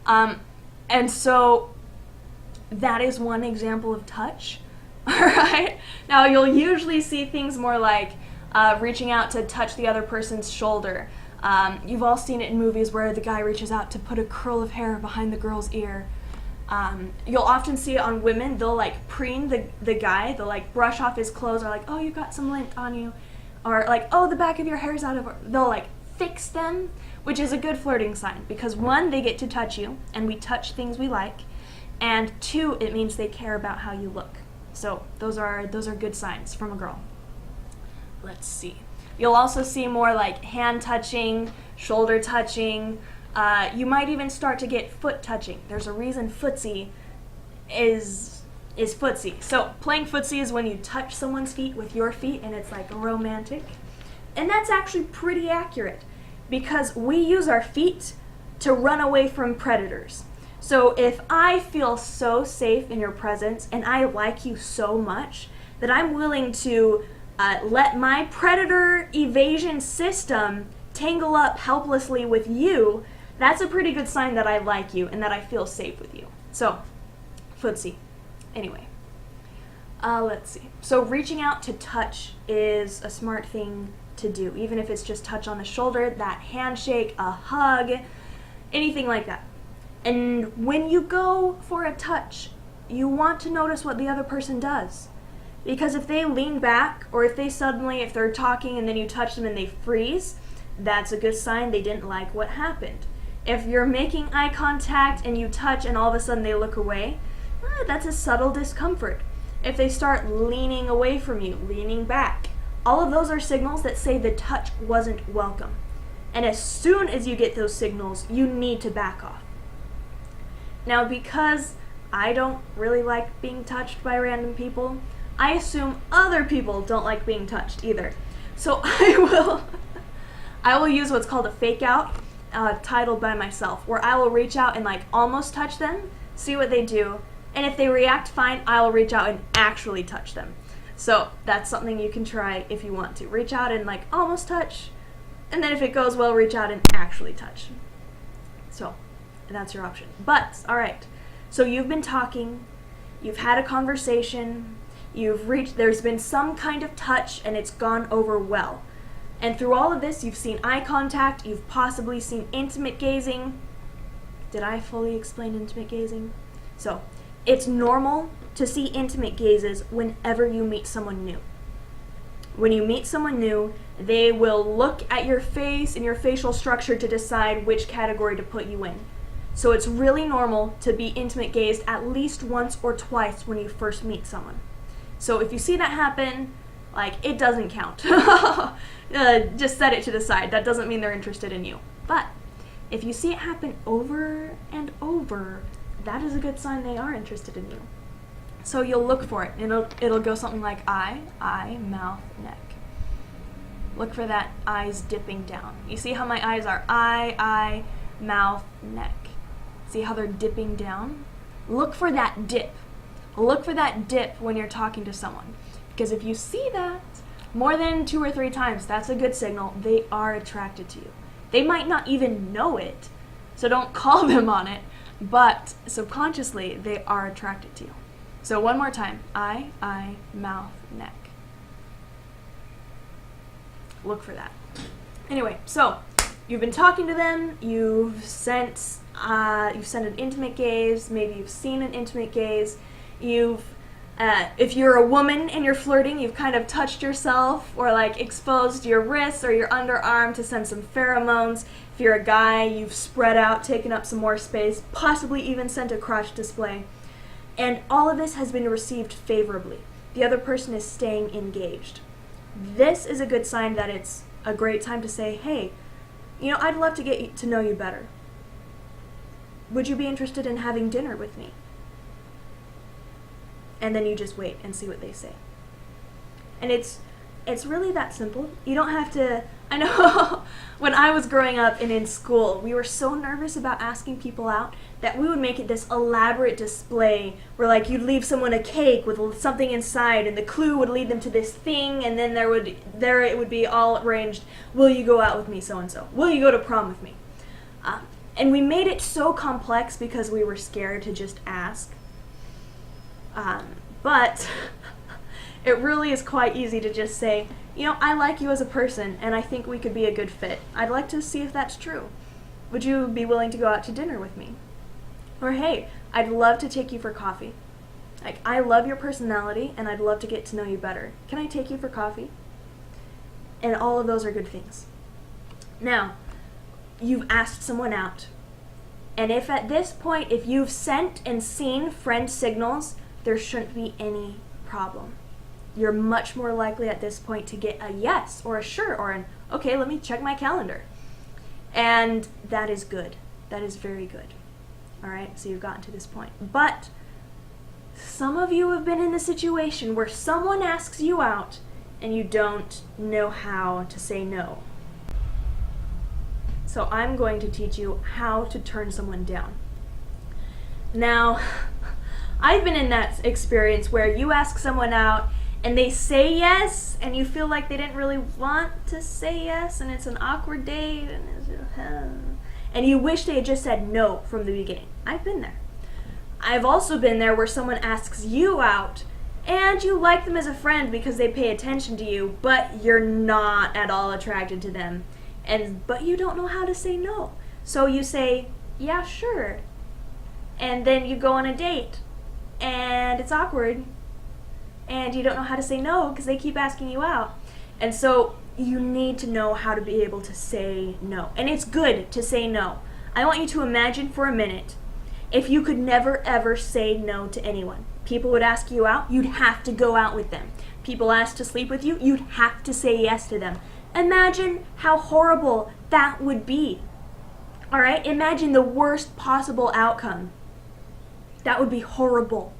And so that is one example of touch. Alright? Now you'll usually see things more like reaching out to touch the other person's shoulder. You've all seen it in movies where the guy reaches out to put a curl of hair behind the girl's ear. You'll often see it on women. They'll like preen the guy. They'll like brush off his clothes, or like, oh, you've got some lint on you. Or like, oh, the back of your hair's out of... They'll like fix them, which is a good flirting sign. Because one, they get to touch you, and we touch things we like. And two, it means they care about how you look. So those are good signs from a girl. Let's see. You'll also see more like hand touching, shoulder touching. You might even start to get foot touching. There's a reason footsie is footsie. So playing footsie is when you touch someone's feet with your feet, and it's like romantic. And that's actually pretty accurate, because we use our feet to run away from predators. So if I feel so safe in your presence and I like you so much that I'm willing to let my predator evasion system tangle up helplessly with you, that's a pretty good sign that I like you and that I feel safe with you. So, footsie. Anyway, let's see. So reaching out to touch is a smart thing to do, even if it's just touch on the shoulder, that handshake, a hug, anything like that. And when you go for a touch, you want to notice what the other person does. Because if they lean back, or if they're talking and then you touch them and they freeze, that's a good sign they didn't like what happened. If you're making eye contact and you touch and all of a sudden they look away, that's a subtle discomfort. If they start leaning away from you, leaning back, all of those are signals that say the touch wasn't welcome. And as soon as you get those signals, you need to back off. Now, because I don't really like being touched by random people, I assume other people don't like being touched either. So I will use what's called a fake out, titled by myself, where I will reach out and like almost touch them, see what they do, and if they react fine, I will reach out and actually touch them. So that's something you can try if you want to. Reach out and like almost touch, and then if it goes well, reach out and actually touch. So that's your option. But, alright, so you've been talking, you've had a conversation, there's been some kind of touch and it's gone over well. And through all of this, you've seen eye contact, you've possibly seen intimate gazing. Did I fully explain intimate gazing? So, it's normal to see intimate gazes whenever you meet someone new. When you meet someone new, they will look at your face and your facial structure to decide which category to put you in. So it's really normal to be intimate gazed at least once or twice when you first meet someone. So if you see that happen, like, it doesn't count. Just set it to the side. That doesn't mean they're interested in you. But if you see it happen over and over, that is a good sign they are interested in you. So you'll look for it. It'll go something like eye, mouth, neck. Look for that eyes dipping down. You see how my eyes are eye, mouth, neck. See how they're dipping down? Look for that dip. Look for that dip when you're talking to someone. Because if you see that more than 2 or 3 times, that's a good signal they are attracted to you. They might not even know it, so don't call them on it, but subconsciously they are attracted to you. So one more time, eye, mouth, neck. Look for that. Anyway, so you've been talking to them, you've sent an intimate gaze, maybe you've seen an intimate gaze, if you're a woman and you're flirting, you've kind of touched yourself or like exposed your wrists or your underarm to send some pheromones. If you're a guy, you've spread out, taken up some more space, possibly even sent a crotch display. And all of this has been received favorably. The other person is staying engaged. This is a good sign that it's a great time to say, hey, I'd love to get to know you better. Would you be interested in having dinner with me? And then you just wait and see what they say. And it's really that simple. You don't have to, I know when I was growing up and in school, we were so nervous about asking people out that we would make it this elaborate display where like you'd leave someone a cake with something inside and the clue would lead them to this thing, and then it would be all arranged, will you go out with me, so-and-so? Will you go to prom with me? And we made it so complex because we were scared to just ask. But it really is quite easy to just say, I like you as a person and I think we could be a good fit. I'd like to see if that's true. Would you be willing to go out to dinner with me? Or hey, I'd love to take you for coffee. Like, I love your personality and I'd love to get to know you better. Can I take you for coffee? And all of those are good things. Now, you've asked someone out. And if at this point, if you've sent and seen friend signals, there shouldn't be any problem. You're much more likely at this point to get a yes or a sure or an okay, let me check my calendar. And that is good. That is very good. All right, so you've gotten to this point. But some of you have been in the situation where someone asks you out and you don't know how to say no. So I'm going to teach you how to turn someone down. Now, I've been in that experience where you ask someone out and they say yes and you feel like they didn't really want to say yes and it's an awkward date and you wish they had just said no from the beginning. I've been there. I've also been there where someone asks you out and you like them as a friend because they pay attention to you, but you're not at all attracted to them, but you don't know how to say no. So you say, yeah, sure. And then you go on a date and it's awkward and you don't know how to say no because they keep asking you out. And so you need to know how to be able to say no. And it's good to say no. I want you to imagine for a minute if you could never ever say no to anyone. People would ask you out, you'd have to go out with them. People asked to sleep with you, you'd have to say yes to them. Imagine how horrible that would be. All right? Imagine the worst possible outcome. That would be horrible.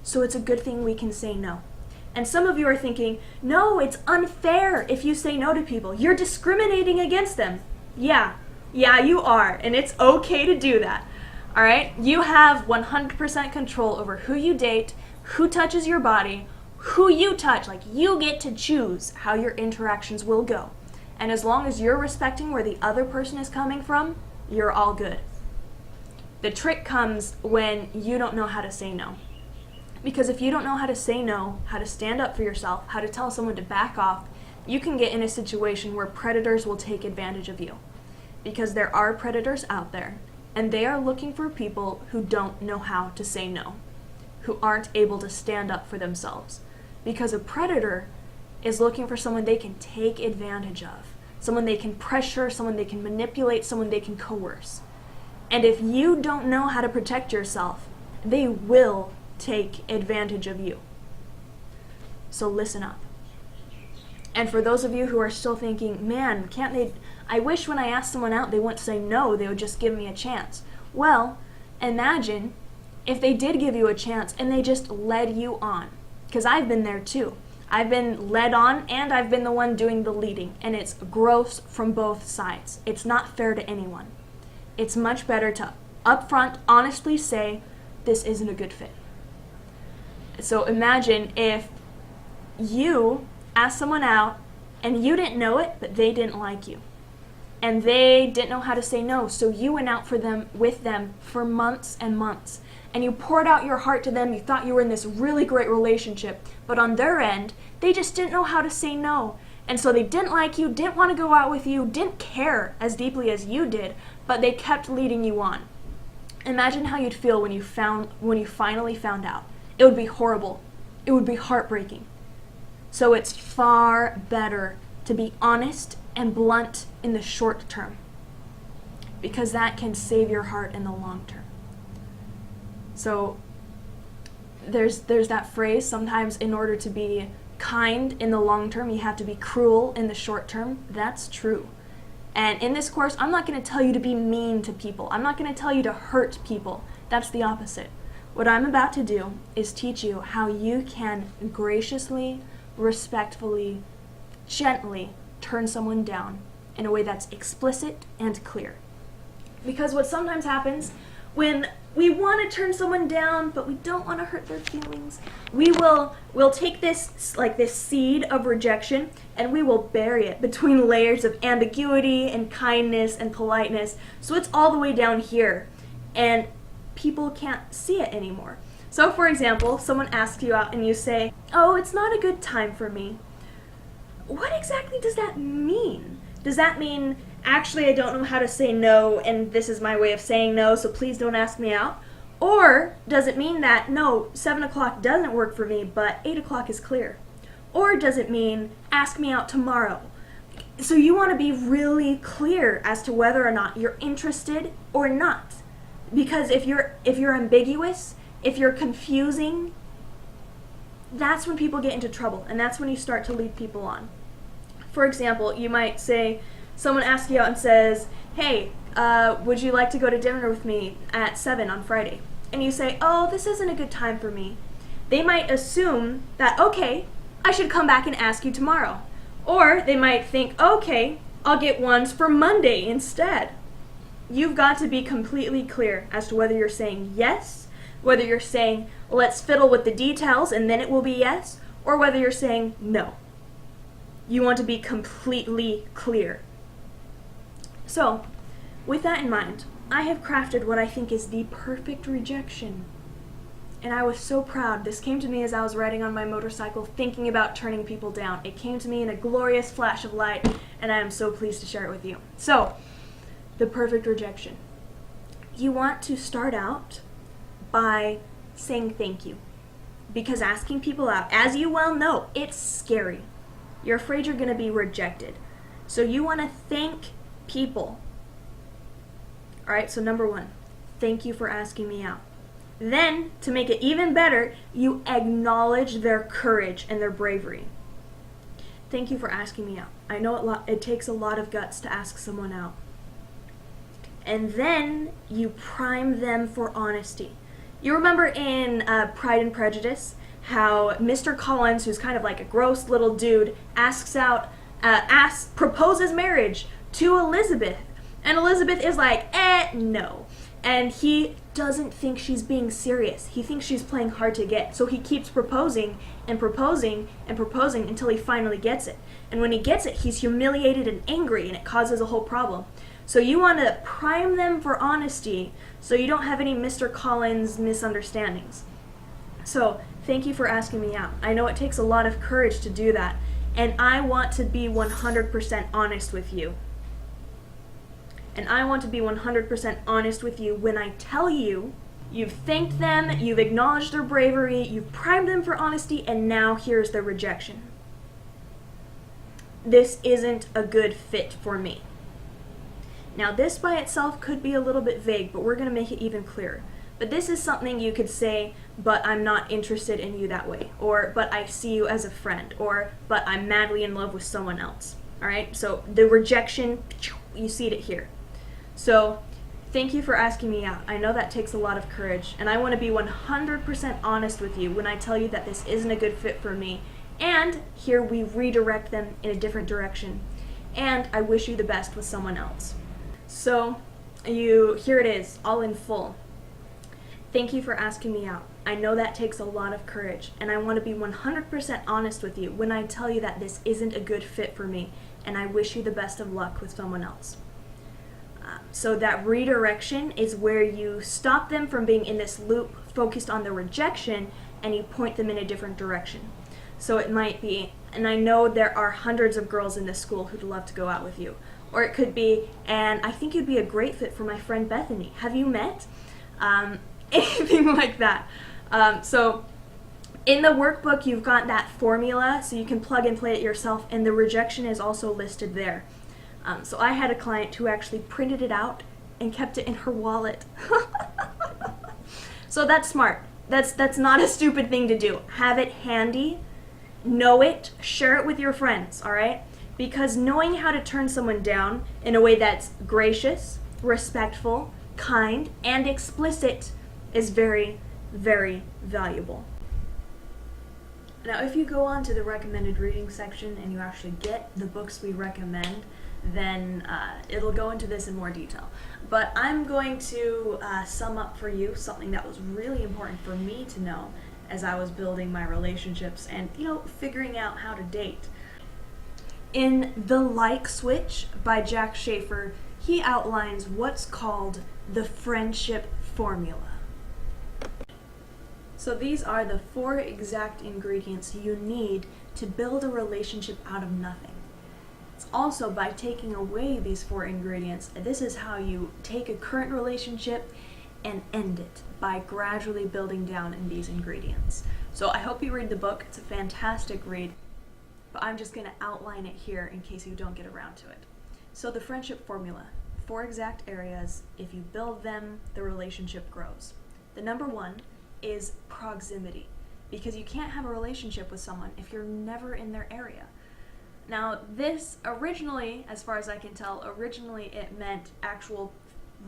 So it's a good thing we can say no. And some of you are thinking, no, it's unfair if you say no to people. You're discriminating against them. Yeah, you are. And it's okay to do that. All right? You have 100% control over who you date, who touches your body, who you touch. Like, you get to choose how your interactions will go. And as long as you're respecting where the other person is coming from, you're all good. The trick comes when you don't know how to say no. Because if you don't know how to say no, how to stand up for yourself, how to tell someone to back off, you can get in a situation where predators will take advantage of you. Because there are predators out there, and they are looking for people who don't know how to say no, who aren't able to stand up for themselves. Because a predator is looking for someone they can take advantage of, someone they can pressure, someone they can manipulate, someone they can coerce. And if you don't know how to protect yourself, they will take advantage of you. So listen up. And for those of you who are still thinking, man, can't they, I wish when I asked someone out they wouldn't say no, they would just give me a chance. Well, imagine if they did give you a chance and they just led you on. Because I've been there too. I've been led on and I've been the one doing the leading. And it's gross from both sides. It's not fair to anyone. It's much better to upfront honestly say, this isn't a good fit. So imagine if you asked someone out and you didn't know it, but they didn't like you. And they didn't know how to say no, so you went out with them for months and months. And you poured out your heart to them, you thought you were in this really great relationship, but on their end, they just didn't know how to say no. And so they didn't like you, didn't want to go out with you, didn't care as deeply as you did, but they kept leading you on. Imagine how you'd feel when you finally found out. It would be horrible. It would be heartbreaking. So it's far better to be honest and blunt in the short term, because that can save your heart in the long term. So there's that phrase, sometimes in order to be kind in the long term, you have to be cruel in the short term. That's true. And in this course, I'm not going to tell you to be mean to people. I'm not going to tell you to hurt people. That's the opposite. What I'm about to do is teach you how you can graciously, respectfully, gently turn someone down in a way that's explicit and clear. Because what sometimes happens when we want to turn someone down, but we don't want to hurt their feelings, we'll take this seed of rejection and we will bury it between layers of ambiguity and kindness and politeness. So it's all the way down here, and people can't see it anymore. So for example, someone asks you out and you say, "Oh, it's not a good time for me." What exactly does that mean? Does that mean, actually I don't know how to say no and this is my way of saying no, so please don't ask me out? Or does it mean that, no, 7 o'clock doesn't work for me, but 8 o'clock is clear? Or does it mean, ask me out tomorrow? So you want to be really clear as to whether or not you're interested or not. Because if you're ambiguous, if you're confusing, that's when people get into trouble, and that's when you start to lead people on. For example, you might say, someone asks you out and says, "Hey, would you like to go to dinner with me at 7 on Friday?" And you say, "Oh, this isn't a good time for me." They might assume that, okay, I should come back and ask you tomorrow. Or they might think, okay, I'll get ones for Monday instead. You've got to be completely clear as to whether you're saying yes, whether you're saying, let's fiddle with the details and then it will be yes, or whether you're saying no. You want to be completely clear. So, with that in mind, I have crafted what I think is the perfect rejection. And I was so proud. This came to me as I was riding on my motorcycle thinking about turning people down. It came to me in a glorious flash of light, and I am so pleased to share it with you. So, the perfect rejection. You want to start out by saying thank you. Because asking people out, as you well know, it's scary. You're afraid you're going to be rejected. So you want to thank people. All right, so number 1, thank you for asking me out. Then, to make it even better, you acknowledge their courage and their bravery. Thank you for asking me out. I know it takes a lot of guts to ask someone out. And then you prime them for honesty. You remember in Pride and Prejudice how Mr. Collins, who's kind of like a gross little dude, proposes marriage to Elizabeth. And Elizabeth is like, no. And he doesn't think she's being serious. He thinks she's playing hard to get. So he keeps proposing and proposing and proposing until he finally gets it. And when he gets it, he's humiliated and angry, and it causes a whole problem. So you want to prime them for honesty so you don't have any Mr. Collins misunderstandings. So thank you for asking me out. I know it takes a lot of courage to do that, and I want to be 100% honest with you. And I want to be 100% honest with you when I tell you you've thanked them, you've acknowledged their bravery, you've primed them for honesty, and now here's their rejection. This isn't a good fit for me. Now, this by itself could be a little bit vague, but we're going to make it even clearer. But this is something you could say, but I'm not interested in you that way, or but I see you as a friend, or but I'm madly in love with someone else. All right? So the rejection, you see it here. So thank you for asking me out. I know that takes a lot of courage, and I want to be 100% honest with you when I tell you that this isn't a good fit for me. And here we redirect them in a different direction. And I wish you the best with someone else. So here it is, all in full. Thank you for asking me out. I know that takes a lot of courage, and I want to be 100% honest with you when I tell you that this isn't a good fit for me, and I wish you the best of luck with someone else. So that redirection is where you stop them from being in this loop focused on the rejection, and you point them in a different direction. So it might be, and I know there are hundreds of girls in this school who'd love to go out with you. Or it could be, and I think you'd be a great fit for my friend Bethany. Have you met? Anything like that. So in the workbook, you've got that formula, so you can plug and play it yourself, and the rejection is also listed there. So I had a client who actually printed it out and kept it in her wallet. So that's smart. That's not a stupid thing to do. Have it handy, know it, share it with your friends, all right? Because knowing how to turn someone down in a way that's gracious, respectful, kind, and explicit is very, very valuable. Now, if you go on to the recommended reading section and you actually get the books we recommend, then it'll go into this in more detail. But I'm going to sum up for you something that was really important for me to know as I was building my relationships and, figuring out how to date. In The Like Switch by Jack Schafer, he outlines what's called the friendship formula. So these are the 4 exact ingredients you need to build a relationship out of nothing. It's also by taking away these 4 ingredients, this is how you take a current relationship and end it, by gradually building down in these ingredients. So I hope you read the book. It's a fantastic read, but I'm just going to outline it here in case you don't get around to it. So the friendship formula, 4 exact areas. If you build them, the relationship grows. The number 1 is proximity, because you can't have a relationship with someone if you're never in their area. Now, this originally, as far as I can tell, it meant actual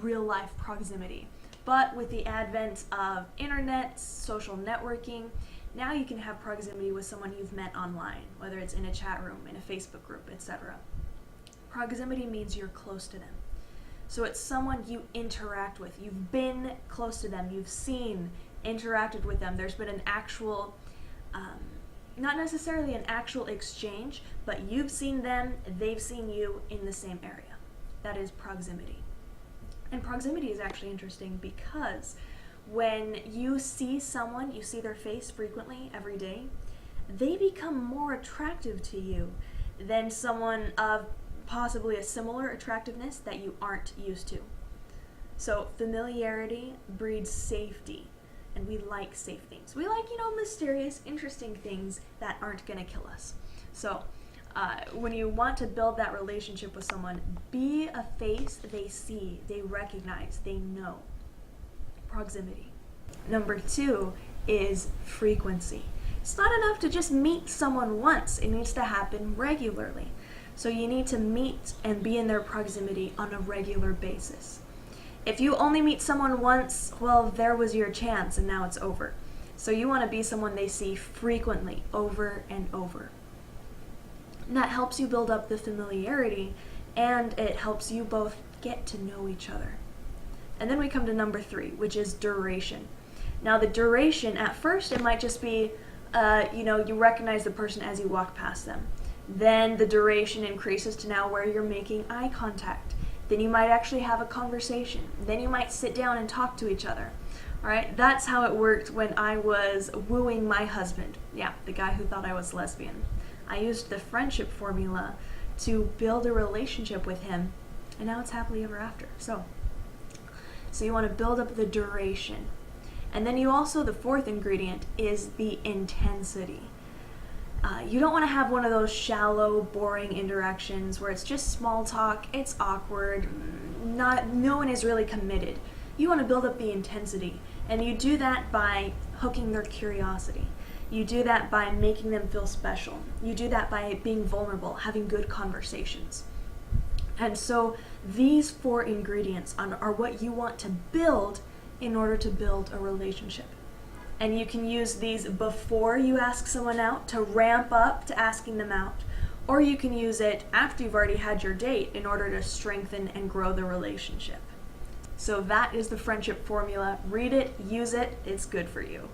real-life proximity. But with the advent of internet, social networking, now you can have proximity with someone you've met online, whether it's in a chat room, in a Facebook group, etc. Proximity means you're close to them. So it's someone you interact with. You've been close to them. You've seen, interacted with them. There's been an actual, not necessarily an actual exchange, but you've seen them, they've seen you in the same area. That is proximity. And proximity is actually interesting because when you see someone, you see their face frequently every day, they become more attractive to you than someone of possibly a similar attractiveness that you aren't used to. So familiarity breeds safety, and we like safe things. We like, mysterious, interesting things that aren't going to kill us. So When you want to build that relationship with someone, be a face they see, they recognize, they know. Proximity. Number 2 is frequency. It's not enough to just meet someone once. It needs to happen regularly. So you need to meet and be in their proximity on a regular basis. If you only meet someone once, well, there was your chance and now it's over. So you want to be someone they see frequently, over and over. And that helps you build up the familiarity, and it helps you both get to know each other. And then we come to number 3, which is duration. Now the duration, at first it might just be, you recognize the person as you walk past them. Then the duration increases to now where you're making eye contact. Then you might actually have a conversation. Then you might sit down and talk to each other. All right, that's how it worked when I was wooing my husband. Yeah, the guy who thought I was lesbian. I used the friendship formula to build a relationship with him, and now it's happily ever after. So you want to build up the duration. And then you also, the 4th ingredient is the intensity. You don't want to have one of those shallow, boring interactions where it's just small talk, it's awkward, no one is really committed. You want to build up the intensity, and you do that by hooking their curiosity. You do that by making them feel special. You do that by being vulnerable, having good conversations. And so these 4 ingredients are what you want to build in order to build a relationship. And you can use these before you ask someone out to ramp up to asking them out, or you can use it after you've already had your date in order to strengthen and grow the relationship. So that is the friendship formula. Read it, use it, it's good for you.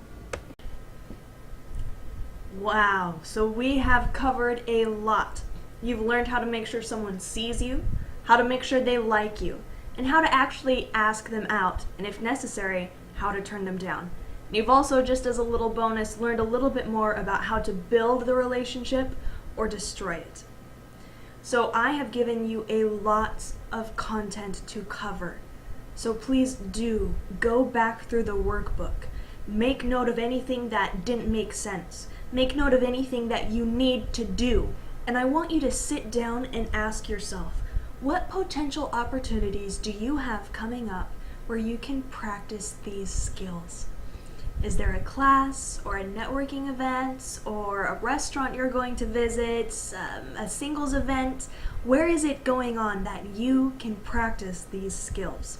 Wow, so we have covered a lot. You've learned how to make sure someone sees you, how to make sure they like you, and how to actually ask them out, and if necessary, how to turn them down. And you've also, just as a little bonus, learned a little bit more about how to build the relationship or destroy it. So I have given you a lot of content to cover. So please do go back through the workbook. Make note of anything that didn't make sense. Make note of anything that you need to do. And I want you to sit down and ask yourself, what potential opportunities do you have coming up where you can practice these skills? Is there a class or a networking event or a restaurant you're going to visit, a singles event? Where is it going on that you can practice these skills?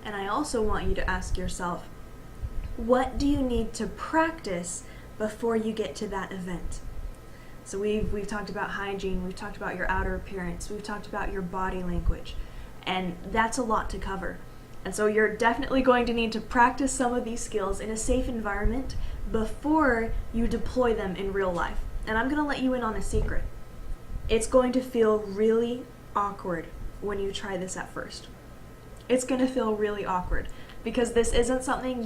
And I also want you to ask yourself, what do you need to practice before you get to that event? So we've talked about hygiene, we've talked about your outer appearance, we've talked about your body language, and that's a lot to cover. And so you're definitely going to need to practice some of these skills in a safe environment before you deploy them in real life. And I'm going to let you in on a secret. It's going to feel really awkward when you try this at first. It's going to feel really awkward because this isn't something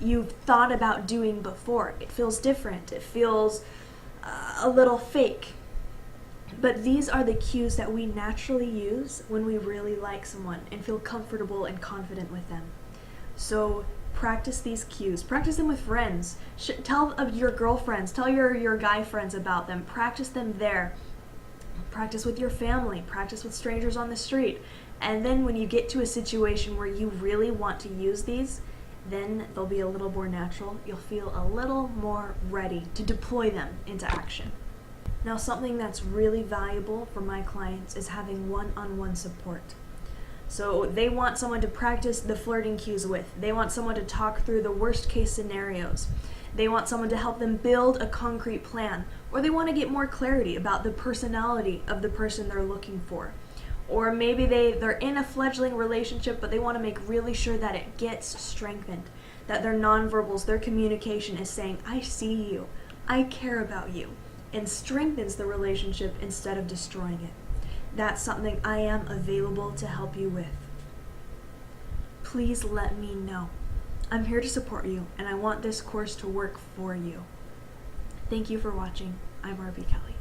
you've thought about doing before. It feels different. It feels a little fake. But these are the cues that we naturally use when we really like someone and feel comfortable and confident with them. So practice these cues. Practice them with friends. Tell your girlfriends, tell your guy friends about them. Practice them there. Practice with your family. Practice with strangers on the street. And then when you get to a situation where you really want to use these, then they'll be a little more natural. You'll feel a little more ready to deploy them into action. Now, something that's really valuable for my clients is having one-on-one support. So they want someone to practice the flirting cues with. They want someone to talk through the worst case scenarios. They want someone to help them build a concrete plan. Or they want to get more clarity about the personality of the person they're looking for. Or maybe they're in a fledgling relationship, but they want to make really sure that it gets strengthened. That their nonverbals, their communication is saying, I see you, I care about you, and strengthens the relationship instead of destroying it. That's something I am available to help you with. Please let me know. I'm here to support you, and I want this course to work for you. Thank you for watching. I'm RB Kelly.